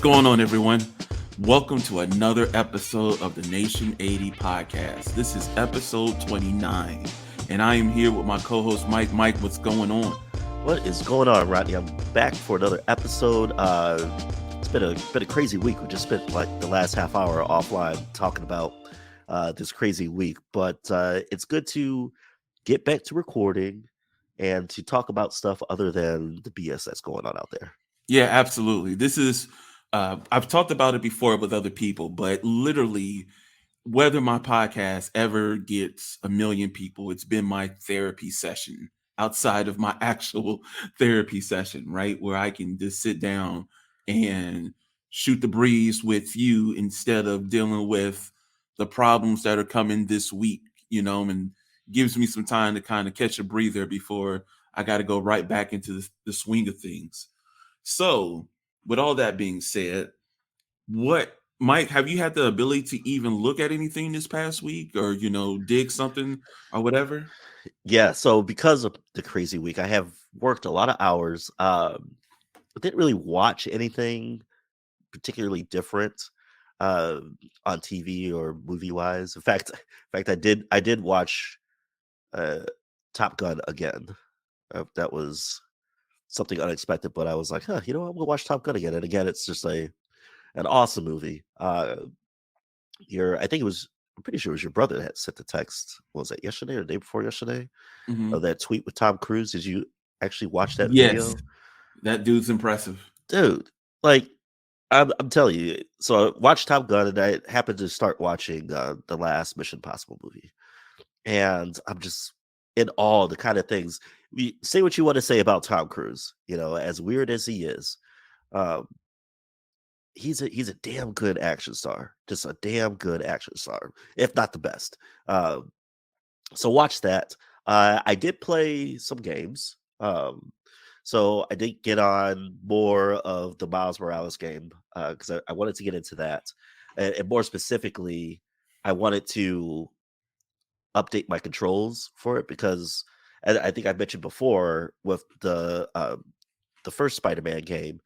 What's going on, everyone? Welcome to another episode of the Nation80 Podcast. This is episode 29, and I am here with my co-host Mike. Mike, what's going on? What is going on, Rodney? I'm back for another episode. It's been a crazy week. We just spent like the last half hour offline talking about this crazy week, but it's good to get back to recording and to talk about stuff other than the BS that's going on out there. Yeah, absolutely. This is I've talked about it before with other people, but literally, whether my podcast ever gets a million people, it's been my therapy session outside of my actual therapy session, right? Where I can just sit down and shoot the breeze with you instead of dealing with the problems that are coming this week, and gives me some time to kind of catch a breather before I got to go right back into the swing of things. So, with all that being said, what Mike, have you had the ability to even look at anything this past week or dig something or whatever? Yeah, so because of the crazy week, I have worked a lot of hours. I didn't really watch anything particularly different uh, on TV or movie wise. In fact, I did watch uh, Top Gun again. That was something unexpected, but I was like, huh, I'm gonna watch Top Gun again. And again, it's just an awesome movie. I think it was. I'm pretty sure it was your brother that had sent the text. What was that, yesterday or the day before yesterday? Hmm. Of that tweet with Tom Cruise. Did you actually watch that Yes, video, that dude's impressive. dude? Like, I'm telling you. So I watched Top Gun, and I happened to start watching the last Mission Impossible movie, and I'm just in awe of the kind of things. Say what you want to say about Tom Cruise, as weird as he is, um, he's a damn good action star, just a damn good action star, if not the best. So watch that. I did play some games. So I did get on more of the Miles Morales game because I wanted to get into that, and more specifically, I wanted to update my controls for it because I think I mentioned before with the first Spider-Man game,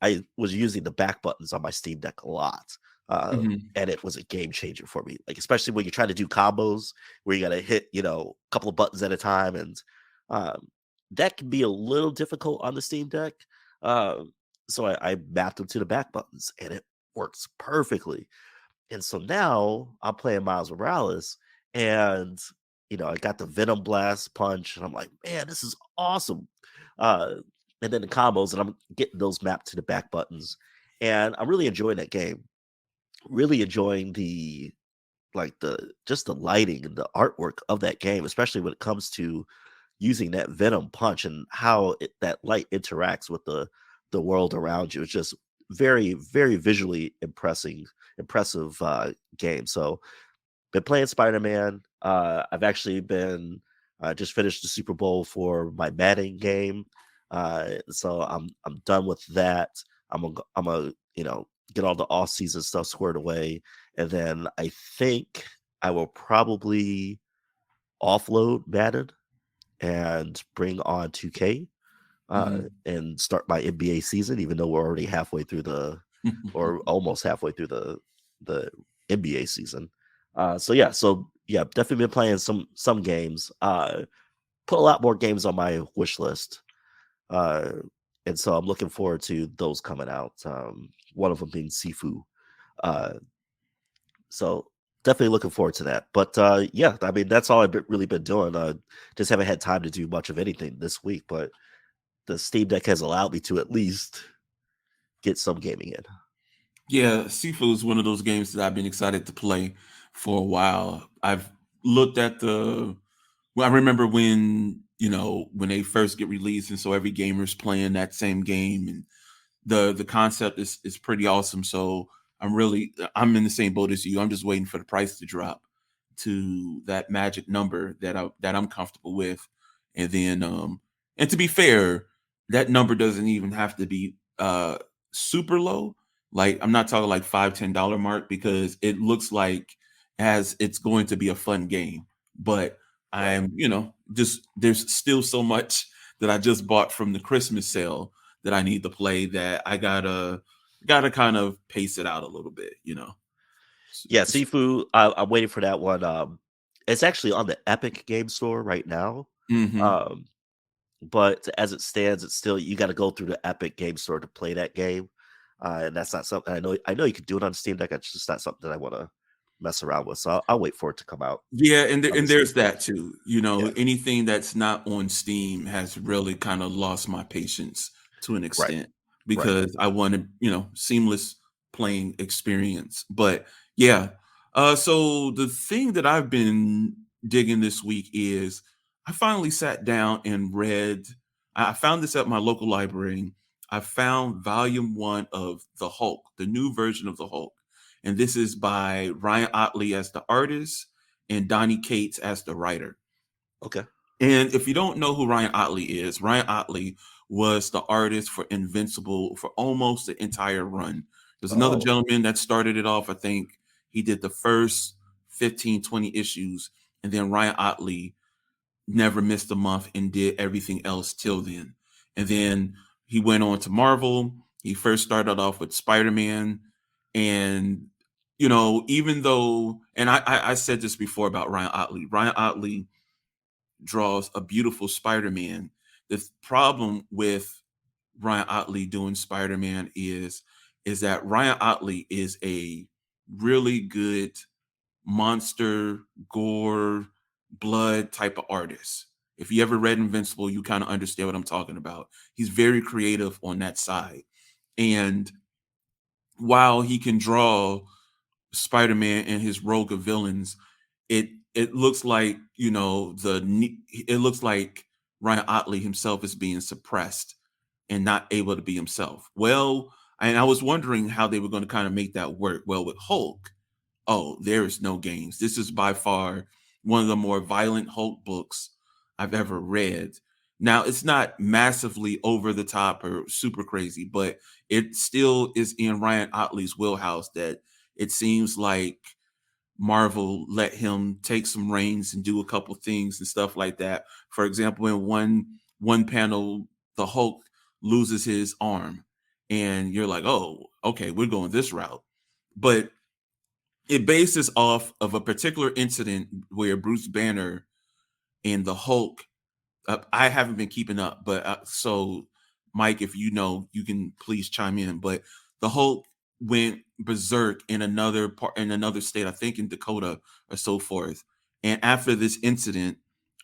I was using the back buttons on my Steam Deck a lot. Hmm. And it was a game changer for me. Like, especially when you're trying to do combos where you gotta hit, a couple of buttons at a time. And um, that can be a little difficult on the Steam Deck. Um, so I mapped them to the back buttons and it works perfectly. And so now I'm playing Miles Morales and I got the Venom Blast punch, and I'm like, man, this is awesome. Uh, and then the combos, and I'm getting those mapped to the back buttons. And I'm really enjoying that game. Really enjoying the lighting and the artwork of that game, especially when it comes to using that Venom punch and how that light interacts with the world around you. It's just very, very visually impressive game. So been playing Spider-Man. I've actually been just finished the Super Bowl for my Madden game. So I'm done with that. I'm a get all the off season stuff squared away, and then I think I will probably offload Madden and bring on 2K Hmm. and start my NBA season, even though we're already halfway through or almost halfway through the NBA season. So yeah, definitely been playing some games. Put a lot more games on my wish list, uh, and so I'm looking forward to those coming out. One of them being Sifu. Uh, so definitely looking forward to that. But yeah, I mean that's all really been doing. Just haven't had time to do much of anything this week, but the Steam Deck has allowed me to at least get some gaming in. Yeah, Sifu is one of those games that I've been excited to play for a while. I've looked at well, I remember when they first get released, and so every gamer's playing that same game, and the concept is pretty awesome. So I'm in the same boat as you. I'm just waiting for the price to drop to that magic number that I'm comfortable with. And then and to be fair, that number doesn't even have to be super low. Like, I'm not talking like $5-10 mark, because it looks like as it's going to be a fun game. But Right. just there's still so much that I just bought from the Christmas sale that I need to play, that I gotta kind of pace it out a little bit, you know. Yeah, Sifu. I'm waiting for that one. It's actually on the Epic Game Store right now. Hmm. Um, but as it stands, it's still you got to go through the Epic Game Store to play that game, and that's not something I know. I know you can do it on Steam Deck. It's just not something that I want to mess around with. So I'll wait for it to come out Yeah, on the and Steam there's Deck. that too. You know, Yeah, anything that's not on Steam has really kind of lost my patience to an right, extent right. because I want to, seamless playing experience. But yeah, so the thing that I've been digging this week is I finally sat down and read. I found this at my local library. I found volume one of The Hulk, the new version of The Hulk. And this is by Ryan Otley as the artist and Donnie Cates as the writer. Okay. And if you don't know who Ryan Otley is, Ryan Otley was the artist for Invincible for almost the entire run. There's another Oh, gentleman that started it off. I think he did the first 15, 20 issues. And then Ryan Otley never missed a month and did everything else till then. And then he went on to Marvel. He first started off with Spider-Man. And, even though, and I said this before about Ryan Otley draws a beautiful Spider-Man. The problem with Ryan Otley doing Spider-Man is that Ryan Otley is a really good monster, gore, blood type of artist. If you ever read Invincible, you kind of understand what I'm talking about. He's very creative on that side. And while he can draw Spider-Man and his rogue of villains, it looks like, it looks like Ryan Otley himself is being suppressed and not able to be himself. Well, and I was wondering how they were going to kind of make that work. Well, with Hulk, oh, there is no games. This is by far one of the more violent Hulk books I've ever read. Now, it's not massively over the top or super crazy, but it still is in Ryan Otley's wheelhouse that it seems like Marvel let him take some reins and do a couple things and stuff like that. For example, in one panel, the Hulk loses his arm, and you're like, "Oh, okay, we're going this route." But it bases off of a particular incident where Bruce Banner and the Hulk. I haven't been keeping up, but so Mike, if you know, you can please chime in. But the Hulk went berserk in another part in another state, I think in Dakota or so forth. And after this incident,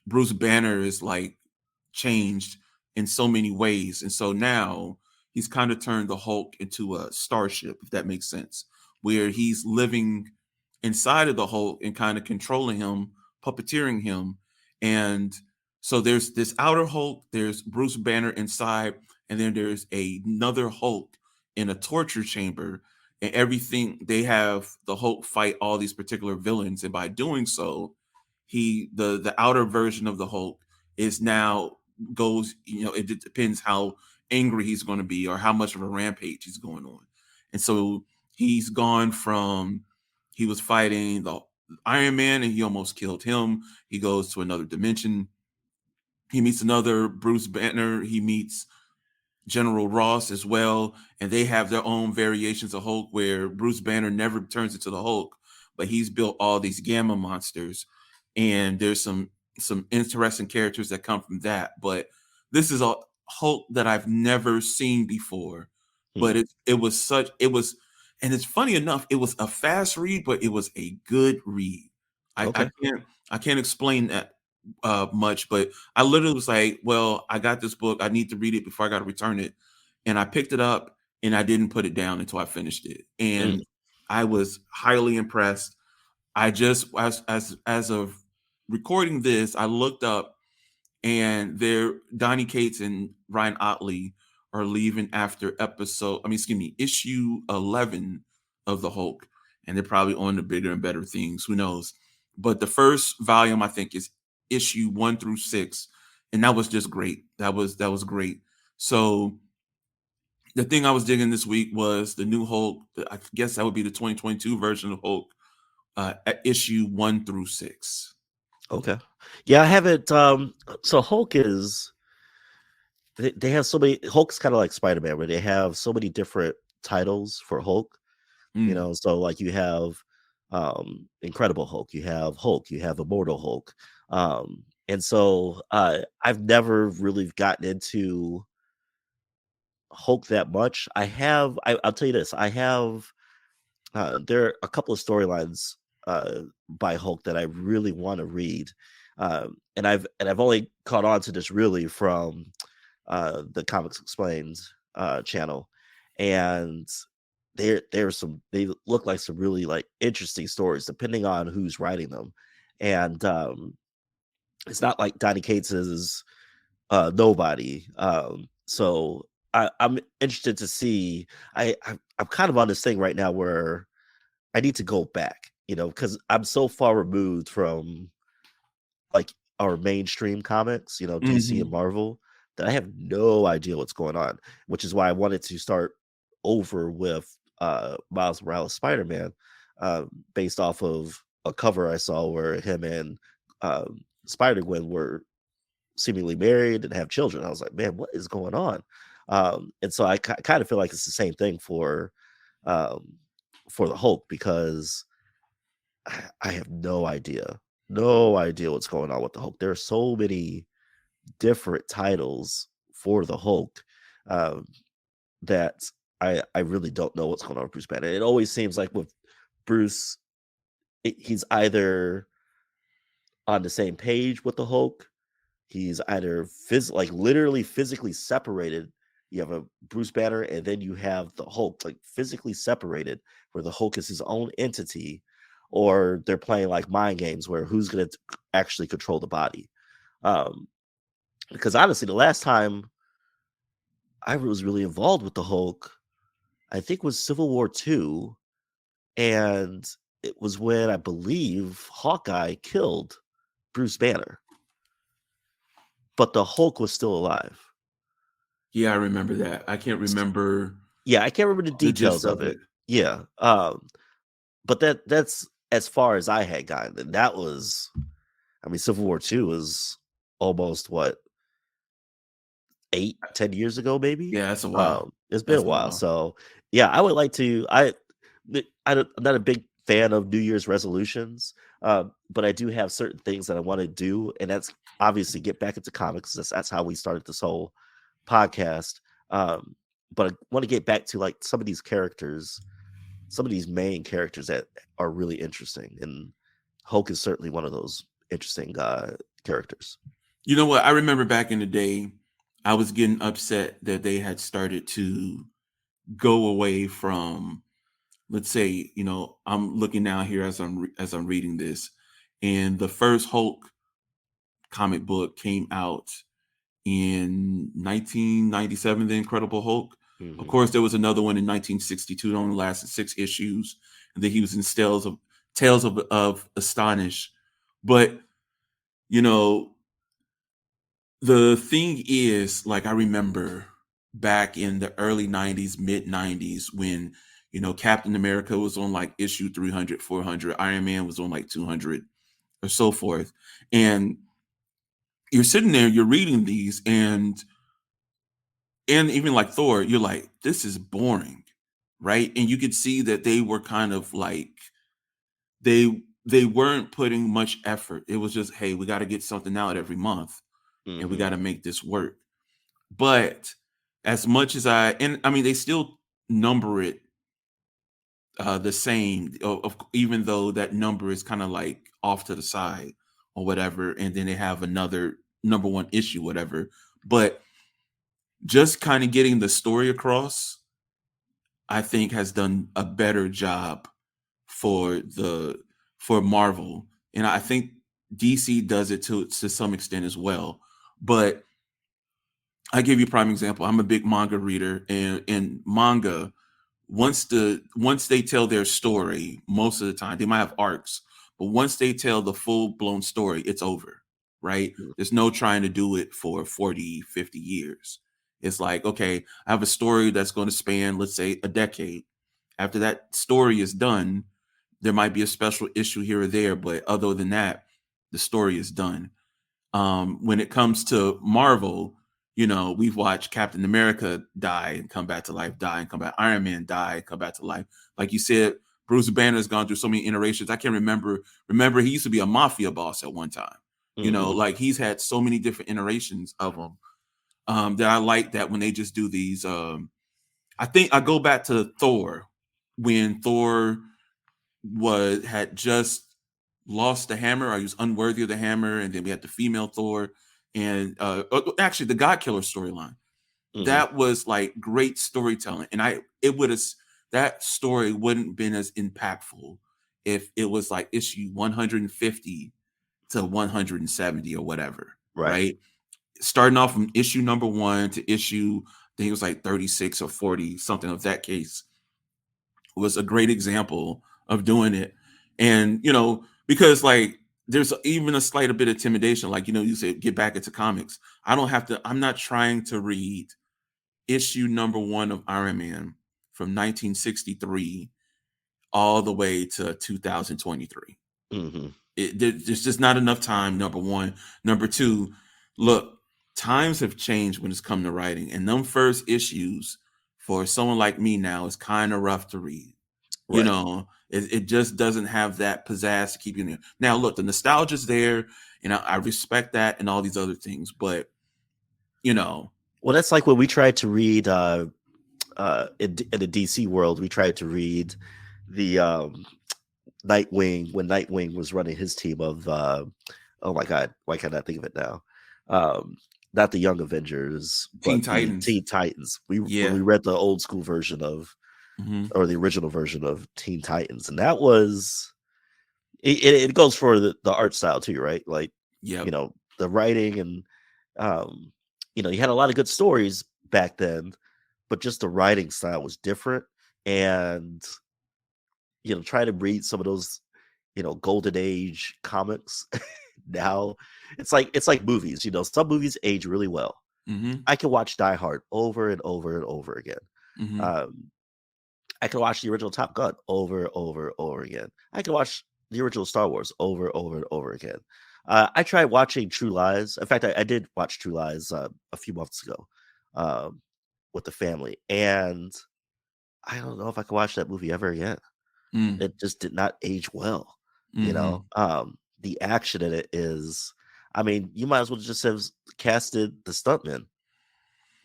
Bruce Banner is like changed in so many ways, and so now he's kind of turned the Hulk into a starship, if that makes sense, where he's living inside of the Hulk and kind of controlling him, puppeteering him, and so there's this outer Hulk, there's Bruce Banner inside, and then there's another Hulk in a torture chamber. And everything they have the Hulk fight all these particular villains, and by doing so, the outer version of the Hulk is now goes. It depends how angry he's going to be or how much of a rampage he's going on, and so he's gone from he was fighting the Iron Man and he almost killed him. He goes to another dimension. He meets another Bruce Banner. He meets General Ross as well, and they have their own variations of Hulk where Bruce Banner never turns into the Hulk, but he's built all these gamma monsters, and there's some interesting characters that come from that. But this is a Hulk that I've never seen before, hmm. but and it's funny enough, it was a fast read, but it was a good read. I, I Okay. can't I can't explain that much, but I literally was like, well, I got this book. I need to read it before I got to return it. And I picked it up and I didn't put it down until I finished it. Mm, And I was highly impressed. I just as of recording this, I looked up and there Donnie Cates and Ryan Otley are leaving after issue 11 of the Hulk, and they're probably on to bigger and better things. Who knows? But the first volume, I think, is issue 1 through 6, and that was just great. That was great. So the thing I was digging this week was the new Hulk. I guess that would be the 2022 version of Hulk, issue 1 through 6. okay. Yeah, I haven't. So Hulk is they have so many. Hulk's kind of like Spider-Man, where they have so many different titles for Hulk. Mm. So like you have Incredible Hulk, you have Immortal Hulk. And so I've never really gotten into Hulk that much. I'll tell you this, I have there are a couple of storylines by Hulk that I really want to read. And I've only caught on to this really from the Comics Explained channel. And they look like some really like interesting stories depending on who's writing them. And it's not like Donny Cates is nobody. So I'm interested to see. I'm kind of on this thing right now where I need to go back, because I'm so far removed from like our mainstream comics, DC and Hmm. Marvel, that I have no idea what's going on, which is why I wanted to start over with Miles Morales Spider-Man, based off of a cover I saw where him and Spider-Gwen were seemingly married and have children. I was like, man, what is going on? And so I kind of feel like it's the same thing um, for the Hulk, because I have no idea what's going on with the Hulk. There are so many different titles for the Hulk, um, that I really don't know what's going on with Bruce Banner. It always seems like with Bruce, he's either on the same page with the Hulk, he's either like literally physically separated. You have a Bruce Banner, and then you have the Hulk, like physically separated, where the Hulk is his own entity, or they're playing like mind games where who's going to actually control the body. Um, because honestly, the last time I was really involved with the Hulk, I think was Civil War II, and it was when I believe Hawkeye killed Bruce Banner, but the Hulk was still alive. Yeah, I remember that. I can't remember Yeah, I can't remember the the gist details of of it. it. Yeah, but that's as far as I had gotten, and that was, I mean, Civil War II was almost what, 8-10 years ago, maybe. Yeah, that's a while. It's been a That's a while, while. so yeah, I would like to. I'm not a big fan of New Year's resolutions, but I do have certain things that I want to do, and that's obviously get back into comics. That's how we started this whole podcast. Um, but I want to get back to like some of these characters, some of these main characters that are really interesting, and Hulk is certainly one of those interesting characters. You know what? I remember back in the day, I was getting upset that they had started to go away from, let's say, I'm looking now here as I'm reading this, and the first Hulk comic book came out in 1997, The Incredible Hulk. Of Hmm. course, there was another one in 1962 that only lasted 6 issues, and then he was in Tales of Astonish. But you know, the thing is, like, I remember back in the early 90's, mid 90's, when Captain America was on like issue 300, 400, Iron Man was on like 200 or so forth. And you're sitting there, you're reading these, and even like Thor, you're like, this is boring, right? And you could see that they were kind of like, they weren't putting much effort. It was just, hey, we got to get something out every month, and we Hmm. got to make this work. But as much as I mean, they still number it the same, even though that number is kind of like off to the side or whatever, and then they have another number one issue, whatever. But just kind of getting the story across, I think, has done a better job for Marvel, and I think DC does it to some extent as well. But I give you a prime example. I'm a big manga reader, and in manga, once they tell their story, most of the time they might have arcs, but once they tell the full blown story, it's over, right? There's no trying to do it for 40, 50 years. It's like, okay, I have a story that's going to span, let's say, a decade. After that story is done, there might be a special issue here or there, but other than that, the story is done. When it comes to Marvel, we've watched Captain America die and come back to life, die and come back. Iron Man die and come back to life. Like you said, Bruce Banner has gone through so many iterations. I can't remember. Remember, he used to be a mafia boss at one time. Hmm. Like he's had so many different iterations of him. That I like that when they just do these. I think I go back to Thor when Thor had just lost the hammer, or he was unworthy of the hammer, and then we had the female Thor, and actually the God Killer storyline. Hmm. That was like great storytelling, and that story wouldn't been as impactful if it was like issue 150 to 170 or whatever, Right. right? Starting off from issue number one to issue, I think it was like 36 or 40, something of that case, was a great example of doing it. And, because like there's even a slight bit of intimidation, like, you said, get back into comics. I'm not trying to read issue number one of Iron Man from 1963 all the way to 2023. Hmm. There's just not enough time. Number one. Number two, look, times have changed when it's come to writing, and them first issues for someone like me now is kind of rough to read. Right. It just doesn't have that pizzazz to keep you in there. Now, look, the nostalgia's there, and I respect that and all these other things, but you know, Well, that's like when we tried to read in the DC world, we tried to read the Nightwing when Nightwing was running his team of oh my god, why can't I think of it now? Um, Not the Young Avengers, Teen but the Titans, Teen Titans. When yeah. we read the old school version of Hmm. or the original version of Teen Titans, and that was it goes for the art style too, right? Like, Yep. the writing and um, you had a lot of good stories back then, but just the writing style was different. And try to read some of those, golden age comics now. It's like movies. Some movies age really well. Hmm. I can watch Die Hard over and over and over again. Hmm. Um, I can watch the original Top Gun over again. I can watch the original Star Wars over and over again. I tried watching True Lies. In fact, I did watch True Lies a few months ago um, with the family, and I don't know if I can watch that movie ever again. Mm. It just did not age well. Hmm. The action in it is, I mean, you might as well just have casted the stuntman,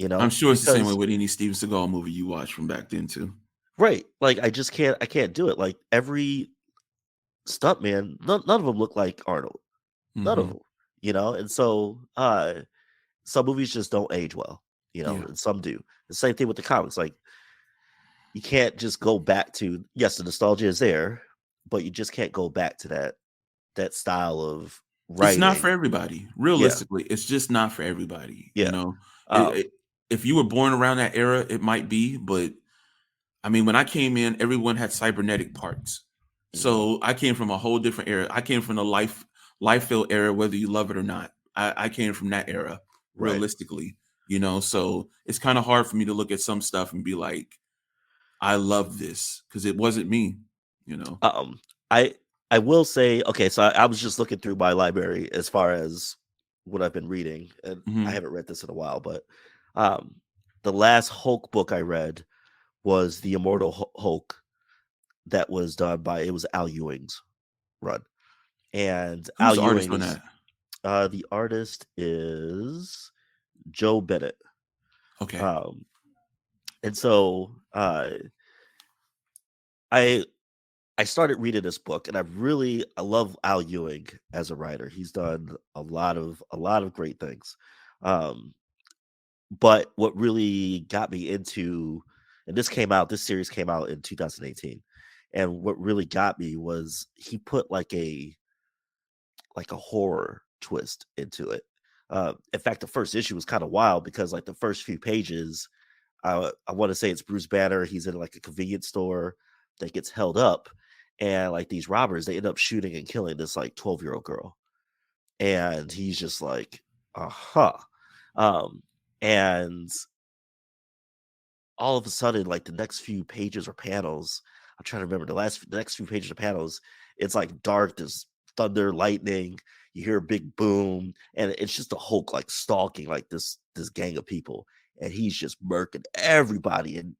I'm sure it's the same way because with any Steven Seagal movie you watch from back then too. right, like I can't do it. Like every stuntman, none of them look like Arnold. None of Hmm. them, and so some movies just don't age well, Yeah. and some do. The same thing with the comics. Like you can't just go back to, yes, the nostalgia is there, but you just can't go back to that style of It's not for writing. everybody. Yeah, Realistically, it's just not for everybody. yeah. It, Um, it, if you were born around that era, it might be. But I mean, when I came in, everyone had cybernetic parts. mhm, So I came from a whole different era. I came from the life field era, whether you love it or not. I came from that era, right. realistically. So it's kind of hard for me to look at some stuff and be like, I love this because it wasn't me. You know. Um, I I will say, okay, so I was just looking through my library as far as what I've been reading, and I Hmm. haven't read this in a while, but um, the last Hulk book I read was The Immortal Hulk, that was done by, it was Al Ewing's run. And Who's Al the artist Ewing on is that? the artist is Joe Bennett. Okay. Um, and so I I started reading this book, and I love Al Ewing as a writer. He's done a lot of great things. Um, but what really got me into, and this series came out in 2018, and what really got me was he put like a horror twist into it. In fact, the first issue was kind of wild because like the first few pages, I want to say it's Bruce Banner. He's in like a convenience store that gets held up, and like these robbers, they end up shooting and killing this like 12-year-old girl, and he's just like, huh. Um, and all of a sudden, like the next few pages or panels, I'm trying to remember the next few pages of panels. It's like dark. There's thunder, lightning. you hear a big boom, and it's just a Hulk like stalking like this gang of people, and he's just murking everybody. And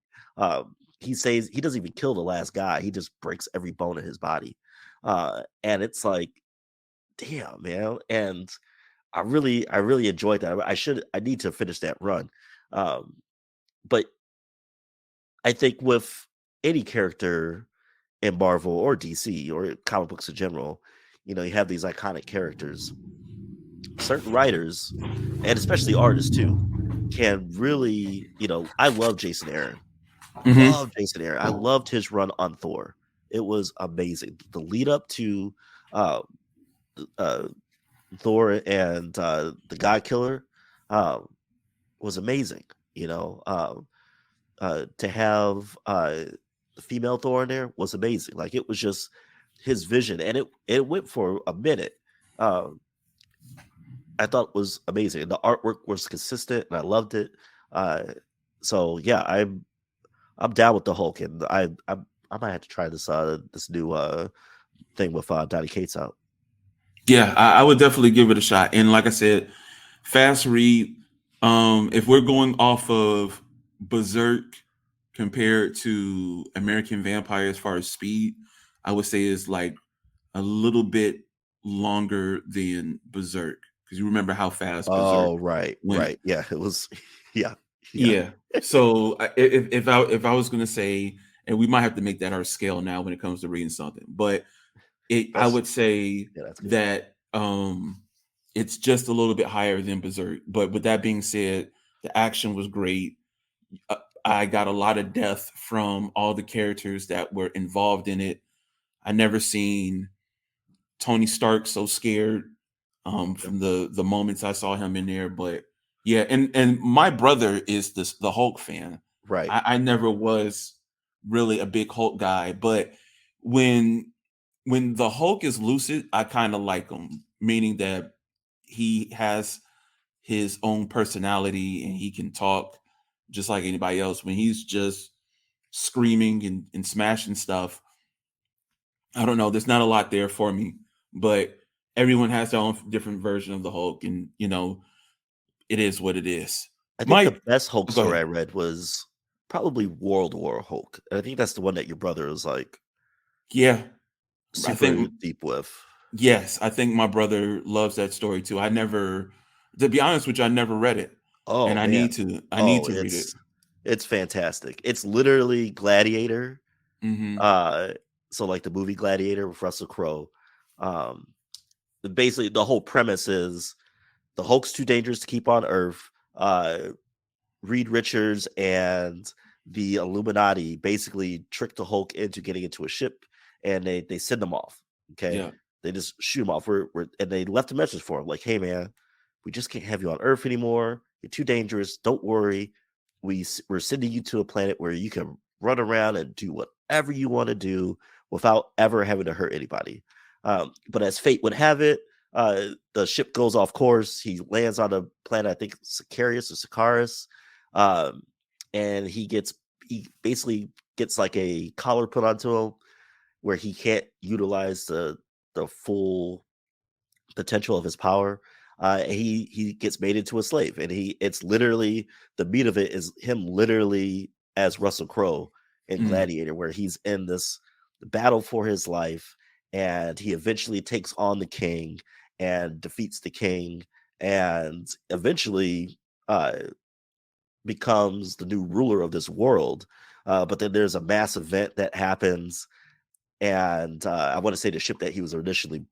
he says he doesn't even kill the last guy; he just breaks every bone in his body. And it's like, damn, man. And I really enjoyed that. I need to finish that run. Um, but I think with any character in Marvel or DC or comic books in general, you have these iconic characters. Certain writers, and especially artists too, can really, I love Jason Aaron. Hmm. Love Jason Aaron. I loved his run on Thor. It was amazing. The lead up to uh, uh, Thor and the God Killer um, was amazing. You know, to have the female Thor in there was amazing. Like it was just his vision, and it went for a minute. Um, I thought was amazing. The artwork was consistent, and I loved it. Uh, so yeah, I'm down with the Hulk, and I might have to try this new thing with Donny Cates out. Yeah, I would definitely give it a shot. And like I said, fast read. If we're going off of Berserk compared to American Vampire as far as speed, I would say is like a little bit longer than Berserk because you remember how fast Berserk Oh, right, went. right. Yeah, it was. Yeah, yeah. Yeah. So if I was gonna say, and we might have to make that our scale now when it comes to reading something, but I That's would say yeah, that's good. that it's just a little bit higher than Berserk. But with that being said, the action was great. Uh, I got a lot of depth from all the characters that were involved in it. I never seen Tony Stark so scared Yeah. from the moments I saw him in there. But yeah, and my brother is the Hulk fan. Right. I never was really a big Hulk guy, but when the Hulk is lucid, I kind of like him, meaning that he has his own personality and he can talk just like anybody else. When he's just screaming and smashing stuff, I don't know. There's not a lot there for me, but everyone has their own different version of the Hulk, and it is what it is. I think the Mike, best Hulk go story ahead. I read was probably World War Hulk. And I think that's the one that your brother was like Yeah, I super think deep with. yes, I think my brother loves that story too. To be honest with you, I never read it, Oh and I man. need to. I need Oh, to read it. it's fantastic. It's literally Gladiator. Hmm. Uh so like the movie Gladiator with Russell Crowe. Um Basically the whole premise is the Hulk's too dangerous to keep on Earth. Reed Richards and the Illuminati basically tricked the Hulk into getting into a ship, and they send him off. Okay, Yeah. they just shoot him off. And they left a message for him like, "Hey man, we just can't have you on Earth anymore. You're too dangerous. Don't worry. We're sending you to a planet where you can run around and do whatever you want to do without ever having to hurt anybody." But as fate would have it, the ship goes off course. He lands on a planet, I think Sicarius or Sicarius, um, and he basically gets like a collar put onto him where he can't utilize the full potential of his power. He gets made into a slave, and it's literally the meat of it is him literally as Russell Crowe in Mm. Gladiator, where he's in this battle for his life, and he eventually takes on the king and defeats the king, and eventually becomes the new ruler of this world. But then there's a mass event that happens, and I want to say the ship that he was initially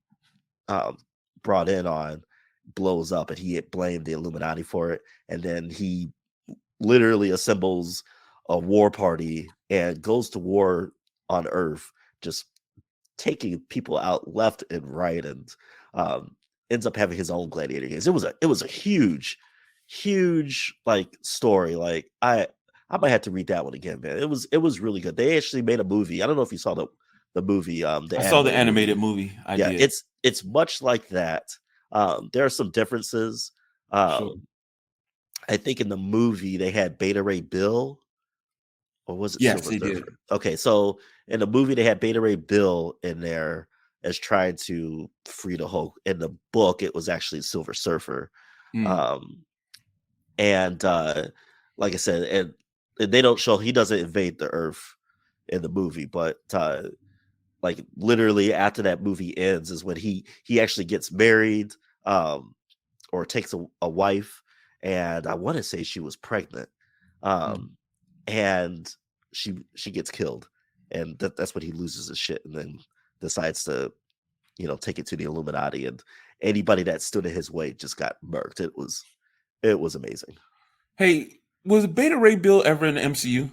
um, brought in on blows up, and he had blamed the Illuminati for it. And then he literally assembles a war party and goes to war on Earth, just taking people out left and right, and um, ends up having his own gladiator games. It was a huge like story. Like I might have to read that one again, man. It was really good. They actually made a movie. I don't know if you saw the movie, the I saw the animated animated movie. movie. I Yeah, did. it's much like that. There are some differences. Sure. Um, I think in the movie they had Beta Ray Bill, or was it Yes, Silver they did. Surfer? Okay, so in the movie they had Beta Ray Bill in there as trying to free the Hulk. In the book, it was actually Silver Surfer. Mm, Um, and like I said, and they don't show he doesn't invade the Earth in the movie, but like literally after that movie ends is when he actually gets married, or takes a wife, and I want to say she was pregnant, mm. um, and she gets killed, and that's when he loses his shit, and then decides to take it to the Illuminati, and anybody that stood in his way just got murked. It was amazing. Hey, was Beta Ray Bill ever in the MCU?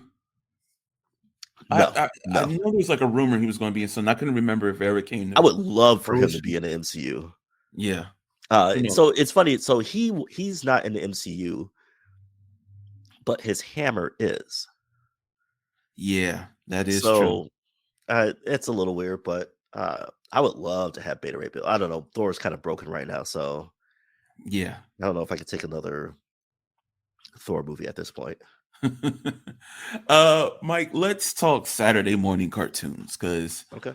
I, No, I I no, know there was like a rumor he was going to be in something. I couldn't remember if it ever came I to would love for him to be fruition. in the MCU. Yeah, no, So it's funny. So he's not in the MCU, but his hammer is. yeah, that is true. So it's a little weird, but I would love to have Beta Ray Bill. I don't know. Thor's kind of broken right now, so Yeah. I don't know if I could take another Thor movie at this point. Mike, let's talk Saturday morning cartoons because Okay.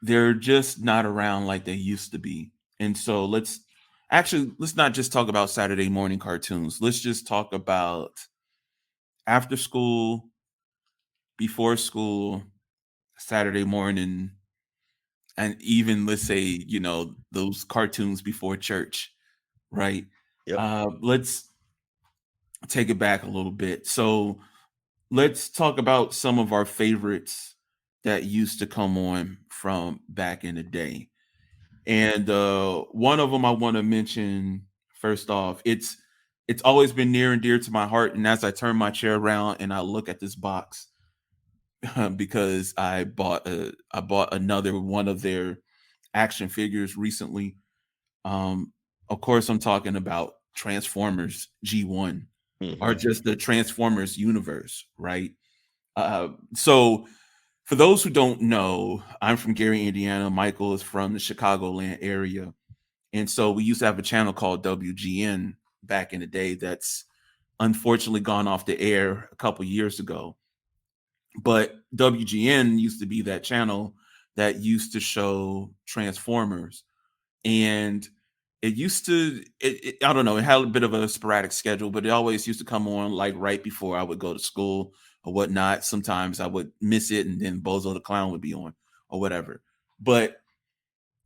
they're just not around like they used to be. And so let's not just talk about Saturday morning cartoons. Let's just talk about after school, before school, Saturday morning, and even let's say, those cartoons before church, right? Yep. Let's take it back a little bit. So let's talk about some of our favorites that used to come on from back in the day. And one of them I want to mention first off, it's always been near and dear to my heart. And as I turn my chair around and I look at this box, because I bought another one of their action figures recently. Um, of course, I'm talking about Transformers G1 or Hmm. just the Transformers universe, right? So for those who don't know, I'm from Gary, Indiana. Michael is from the Chicagoland area. And so we used to have a channel called WGN back in the day that's unfortunately gone off the air a couple years ago. But WGN used to be that channel that used to show Transformers. And I don't know, it had a bit of a sporadic schedule, but it always used to come on like right before I would go to school or whatnot. Sometimes I would miss it and then Bozo the Clown would be on or whatever. But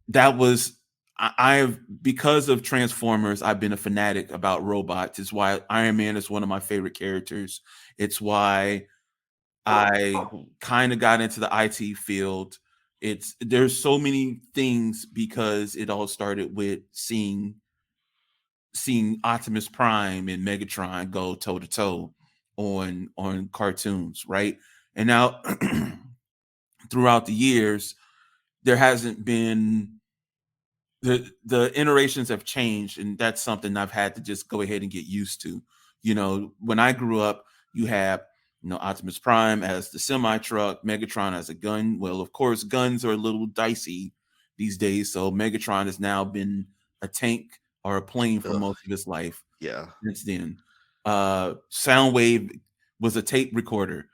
that was I've because of Transformers, I've been a fanatic about robots. It's why Iron Man is one of my favorite characters. It's why I kind of got into the IT field. There's so many things because it all started with seeing Optimus Prime and Megatron go toe to toe on cartoons, right? And now throughout the years, there hasn't been the iterations have changed, and that's something I've had to just go ahead and get used to. When I grew up, you have Optimus Prime as the semi truck, Megatron as a gun. Well, of course, guns are a little dicey these days, so Megatron has now been a tank or a plane for Ugh, most of his life yeah. since then. Soundwave was a tape recorder.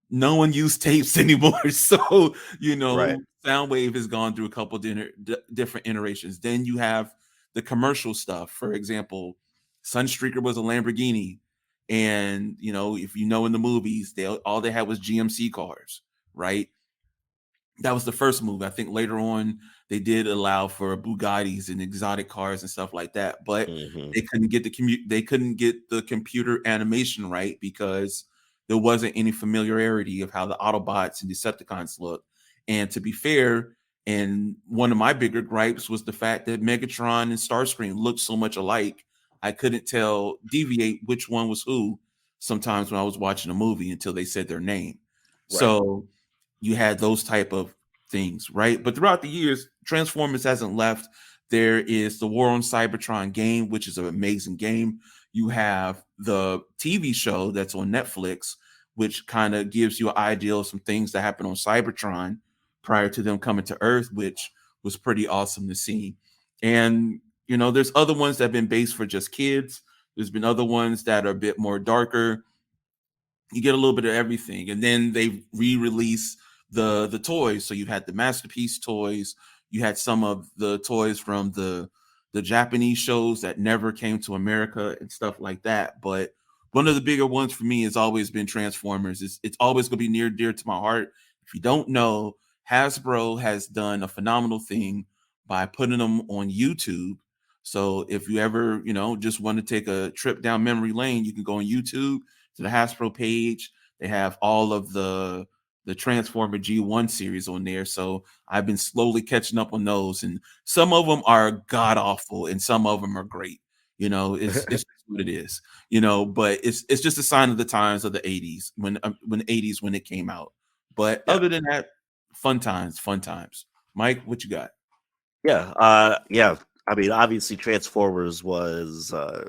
No one used tapes anymore. So, Right. Soundwave has gone through a couple different iterations. Then you have the commercial stuff. For example, Sunstreaker was a Lamborghini. And, if in the movies, all they had was GMC cars, right? That was the first move. I think later on they did allow for Bugattis and exotic cars and stuff like that, but Hmm. they couldn't get the computer animation right because there wasn't any familiarity of how the Autobots and Decepticons look. And to be fair, and one of my bigger gripes was the fact that Megatron and Starscream looked so much alike. I couldn't deviate which one was who sometimes when I was watching a movie until they said their name. Right. So you had those type of things, right? But throughout the years, Transformers hasn't left. There is the War on Cybertron game, which is an amazing game. You have the TV show that's on Netflix, which kind of gives you an idea of some things that happened on Cybertron prior to them coming to Earth, which was pretty awesome to see. And there's other ones that have been based for just kids. There's been other ones that are a bit more darker. You get a little bit of everything, and then they re-release the toys. So you had the Masterpiece toys, You had some of the toys from the Japanese shows that never came to America and stuff like that. But one of the bigger ones for me has always been Transformers. It's always going to be near dear to my heart. If you don't know, Hasbro has done a phenomenal thing by putting them on YouTube. So if you ever, just want to take a trip down memory lane, you can go on YouTube to the Hasbro page. They have all of the Transformer G1 series on there. So I've been slowly catching up on those, and some of them are god awful, and some of them are great. It's just what it is. But it's just a sign of the times of the '80s when the '80s when it came out. But Yeah. other than that, fun times, fun times. Mike, what you got? Yeah. Yeah. I mean, obviously, Transformers was, like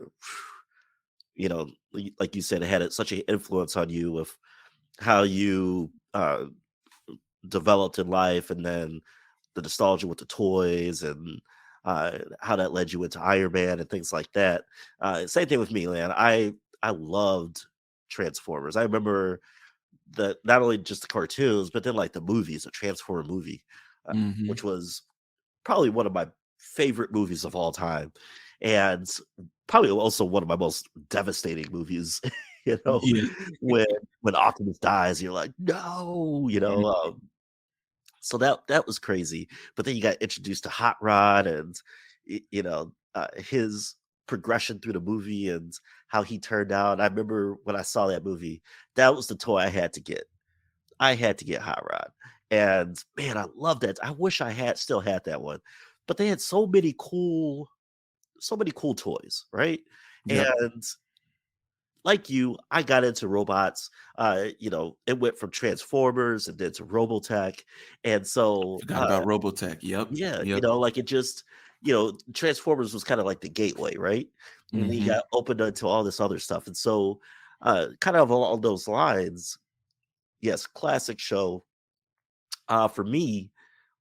you said, it had such an influence on you with how you developed in life, and then the nostalgia with the toys, and how that led you into Iron Man and things like that. Same thing with me, man. I loved Transformers. I remember the not only just the cartoons, but then like the movies, the Transformer movie, Hmm. which was probably one of my favorite movies of all time, and probably also one of my most devastating movies. You know, Yeah. when when Optimus dies, you're like, no, so that was crazy. But then you got introduced to Hot Rod, and his progression through the movie and how he turned out. I remember when I saw that movie, that was the toy I had to get. I had to get Hot Rod, and man, I love that. I wish I had still had that one, but they had so many cool toys, right? Yep. And like you, I got into robots. It went from Transformers and then to Robotech, and so Forgot about Robotech. Yep. yeah, Yep. like it just, Transformers was kind of like the gateway, right? And then you Hmm. got opened up to all this other stuff, and so kind of along those lines, yes, classic show. For me,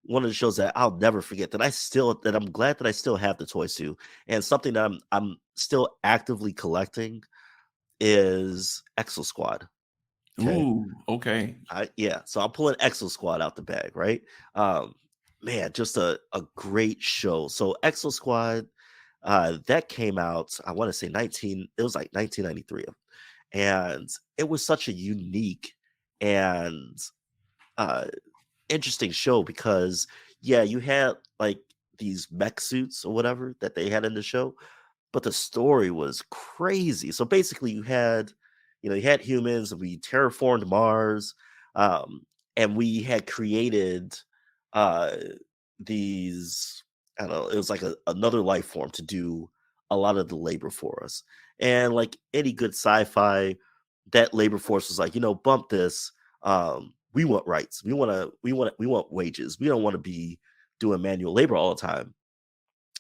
one of the shows that I'll never forget that I'm glad that I still have the toys to, and something that I'm still actively collecting is Exo Squad. Okay. Ooh. Okay. Yeah, so I'm pulling Exo Squad out the bag, right? Um, Man, just a great show. So Exo Squad, that came out, I want to say it was like 1993. And it was such a unique and uh interesting show because yeah, you had like these mech suits or whatever that they had in the show, but the story was crazy. So basically, you had humans, and we terraformed Mars, um, and we had created uh, these. I don't know. It was like another life form to do a lot of the labor for us. And like any good sci-fi, that labor force was like, bump this. We want rights. We want wages. We don't want to be doing manual labor all the time.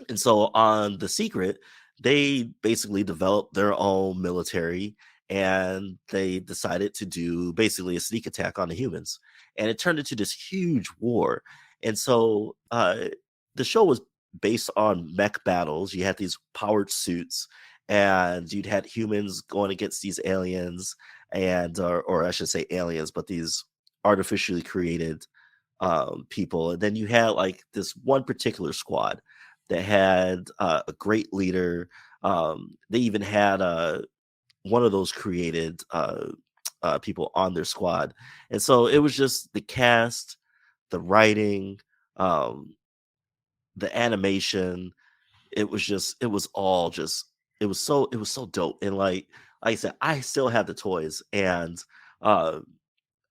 And so on The Secret, they basically developed their own military, and they decided to do basically a sneak attack on the humans. And it turned into this huge war. And so the show was based on mech battles. You had these powered suits, and you'd had humans going against these aliens, and or I should say aliens, but these artificially created people. And then you had like this one particular squad that had a great leader. They even had one of those created people on their squad. And so it was just the cast, the writing, um, the animation. It was all just, it was so dope. And like I said, I still have the toys, and uh,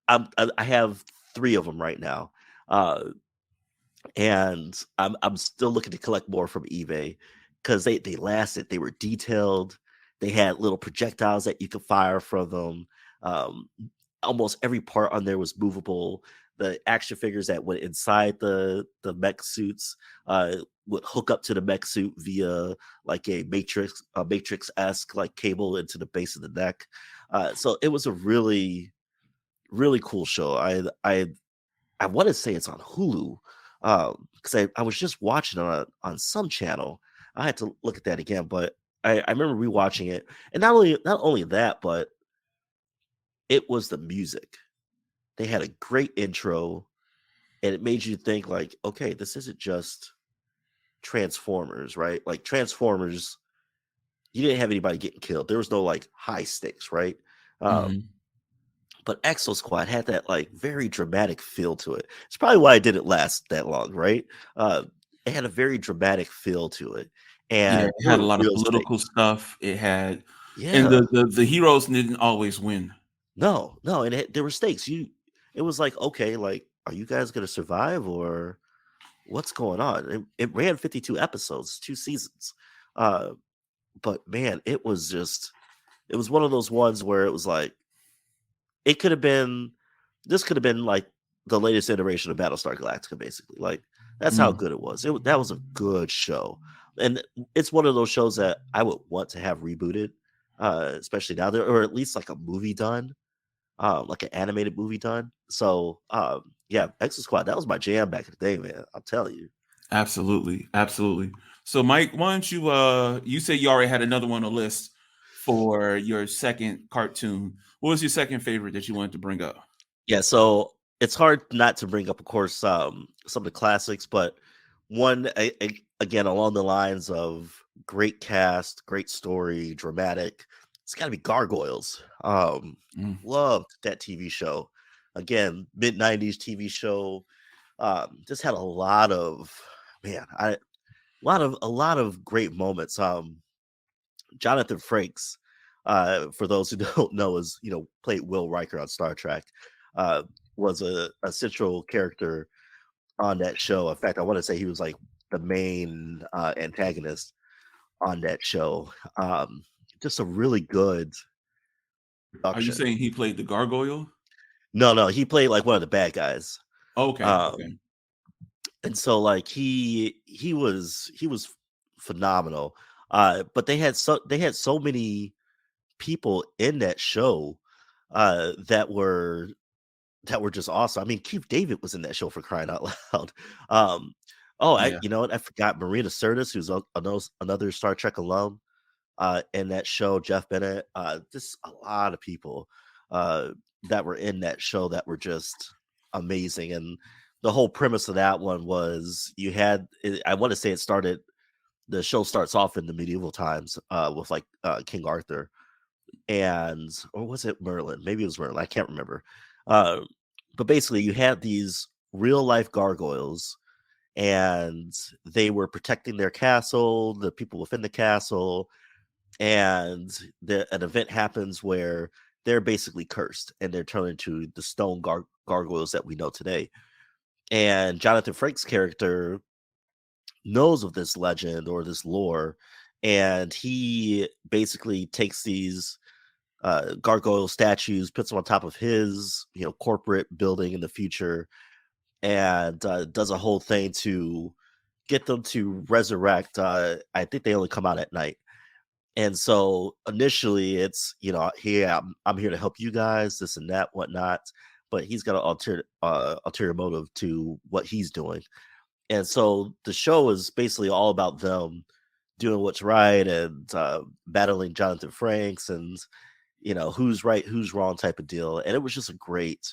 I have three of them right now. Uh, and I'm still looking to collect more from eBay because they lasted. They were detailed. They had little projectiles that you could fire from them. Um, Almost every part on there was movable. The action figures that went inside the mech suits would hook up to the mech suit via like a matrix esque like cable into the base of the neck. So it was a really cool show. I want to say it's on Hulu because I was just watching it on some channel. I had to look at that again, but I remember rewatching it, and not only that, but it was the music. They had a great intro. and it made you think like, okay, this isn't just Transformers, right? Like Transformers, you didn't have anybody getting killed. There was no like high stakes, right? Um, Mhm. but Exo Squad had that like very dramatic feel to it. It's probably why it didn't last that long, right? Uh, it had a very dramatic feel to it, Yeah, and it there had a were lot of real political stakes. stuff. It had and Yeah, the heroes didn't always win. no, no, and there were stakes. It was like, okay, like, are you guys gonna survive or what's going on? It ran 52 episodes, 2 seasons. Uh, but man, it was one of those ones where it was like it could have been this could have been like the latest iteration of Battlestar Galactica, basically. Like that's how Mm, good it was. That was a good show, and it's one of those shows that I would want to have rebooted, especially now there, or at least like a movie done, like an animated movie done. So yeah, Exo Squad, that was my jam back in the day, man. I'll tell you. absolutely, absolutely. So, Mike, why don't you say you already had another one on the list for your second cartoon. What was your second favorite that you wanted to bring up? Yeah, so it's hard not to bring up, of course, some of the classics, but one again along the lines of great cast, great story, dramatic. It's got to be Gargoyles. Mm. Loved that TV show. Again, mid '90s TV show. Just had a lot of man, a lot of great moments. Jonathan Frakes, for those who don't know, is played Will Riker on Star Trek. Uh, was a central character on that show. In fact, I want to say he was like the main antagonist on that show. Um, just a really good Are you production. saying he played the gargoyle? No, no, he played like one of the bad guys. Okay, okay. Um, and so like he was phenomenal. But they had so many people in that show that were just awesome. I mean, Keith David was in that show for crying out loud. Um, oh, I Yeah. you know what? I forgot Marina Sirtis, who's another Star Trek alum in that show. Jeff Bennett, just a lot of people uh, that were in that show that were just amazing. And the whole premise of that one was I want to say it started. The show starts off in the medieval times with like King Arthur and or was it Merlin? Maybe it was Merlin. I can't remember. Uh, but basically, you had these real life gargoyles, and they were protecting their castle, the people within the castle, and an event happens where they're basically cursed and they're turned into the stone gargoyles that we know today. And Jonathan Frakes' character knows of this legend or this lore, and he basically takes these gargoyle statues, puts them on top of his, corporate building in the future, and does a whole thing to get them to resurrect. I think they only come out at night, and so initially it's here I'm here to help you guys, this and that, whatnot. But he's got an ulterior motive to what he's doing, and so the show is basically all about them doing what's right and battling Jonathan Franks and who's right, who's wrong type of deal. And it was just a great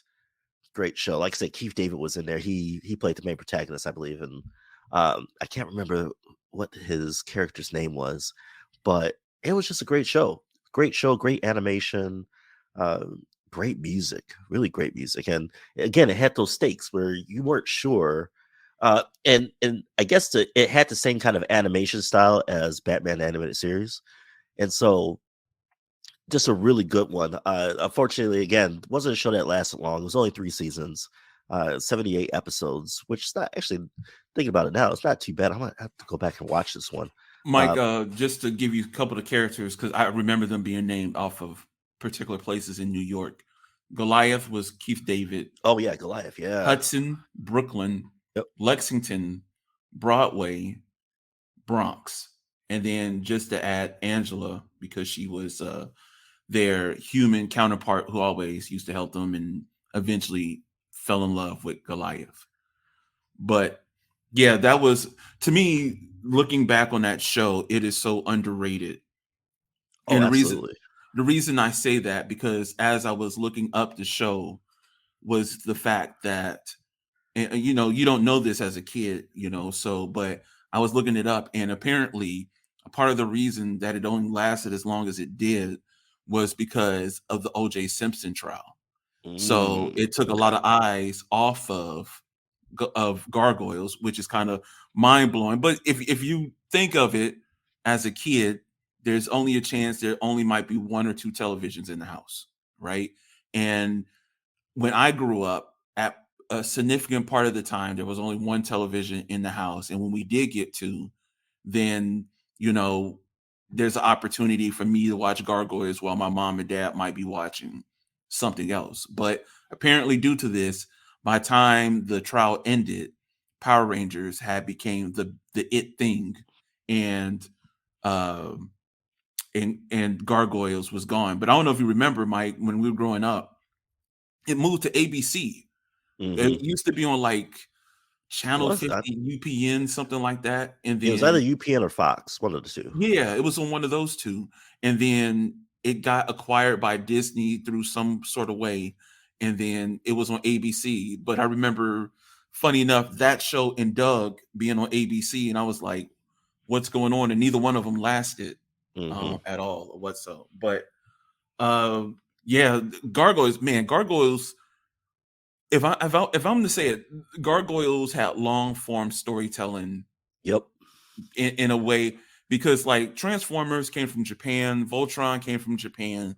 show. Like I said, Keith David was in there. He played the main protagonist, I believe, and I can't remember what his character's name was, but it was just a great show. Great show, great animation, uh, great music, really great music. And again, it had those stakes where you weren't sure. And I guess it had the same kind of animation style as Batman animated series, and so just a really good one. Unfortunately, again, wasn't a show that lasted long. It was only 3 seasons, 78 episodes, which is not actually thinking about it now. It's not too bad. I'm gonna have to go back and watch this one. Mike, Uh, just to give you a couple of characters, because I remember them being named off of particular places in New York. Goliath was Keith David. oh yeah, Goliath. Yeah. Hudson, Brooklyn, Yep. Lexington, Broadway, Bronx. And then just to add Angela, because she was their human counterpart who always used to help them and eventually fell in love with Goliath. But yeah, that was to me, looking back on that show, it is so underrated. Oh, And absolutely. the reason I say that because as I was looking up the show was the fact that and you don't know this as a kid, so but I was looking it up, and apparently a part of the reason that it only lasted as long as it did was because of the OJ Simpson trial. So it took a lot Okay. of eyes off of gargoyles, which is kind of mind blowing. But if you think of it as a kid, there's only a chance there only might be one or two televisions in the house, right? And when I grew up, at a significant part of the time, there was only one television in the house, and when we did get two, then you know there's an opportunity for me to watch gargoyles while my mom and dad might be watching something else. But apparently, due to this, by the time the trial ended, Power Rangers had became the it thing, and um and gargoyles was gone. But I don't know if you remember, Mike, when we were growing up, it moved to ABC. It Mm-hmm. used to be on like channel Was 50 UPN, something like that. And it was either then UPN or Fox, one of the two. yeah, it was on one of those two. And then it got acquired by Disney through some sort of way. And then it was on ABC. But I remember, funny enough, that show and Doug being on ABC, and I was like, what's going on? And neither one of them lasted Mm-hmm. at all or whatsoever. But yeah, Gargoyles, man, Gargoyles. If I'm to say it, Gargoyles had long form storytelling Yep. in a way, because like Transformers came from Japan, Voltron came from Japan.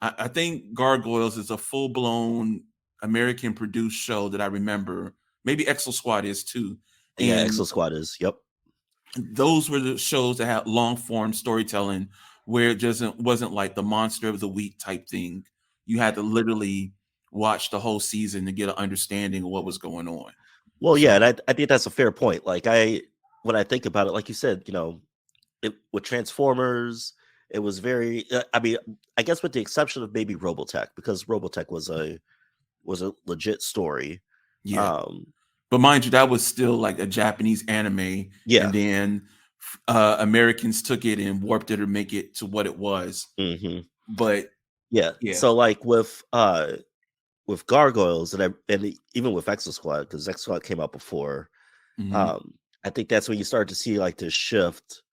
I think Gargoyles is a full blown American produced show that I remember. Maybe Exo Squad is too, Yeah, and Exo Squad is. Yep. those were the shows that had long form storytelling where it just wasn't like the monster of the week type thing. You had to literally watch the whole season to get an understanding of what was going on. Well, yeah, So and I think that's a fair point. Like when I think about it, like you said, with Transformers, it was very. I mean, I guess with the exception of maybe Robotech, because Robotech was a legit story. yeah, Um, but mind you, that was still like a Japanese anime, yeah. and then Americans took it and warped it or make it to what it was. Hmm. But Yeah. yeah, So like with Gargoyles and even with Exo Squad, because Exo Squad came out before. hmm Um, I think that's when you start to see like this shift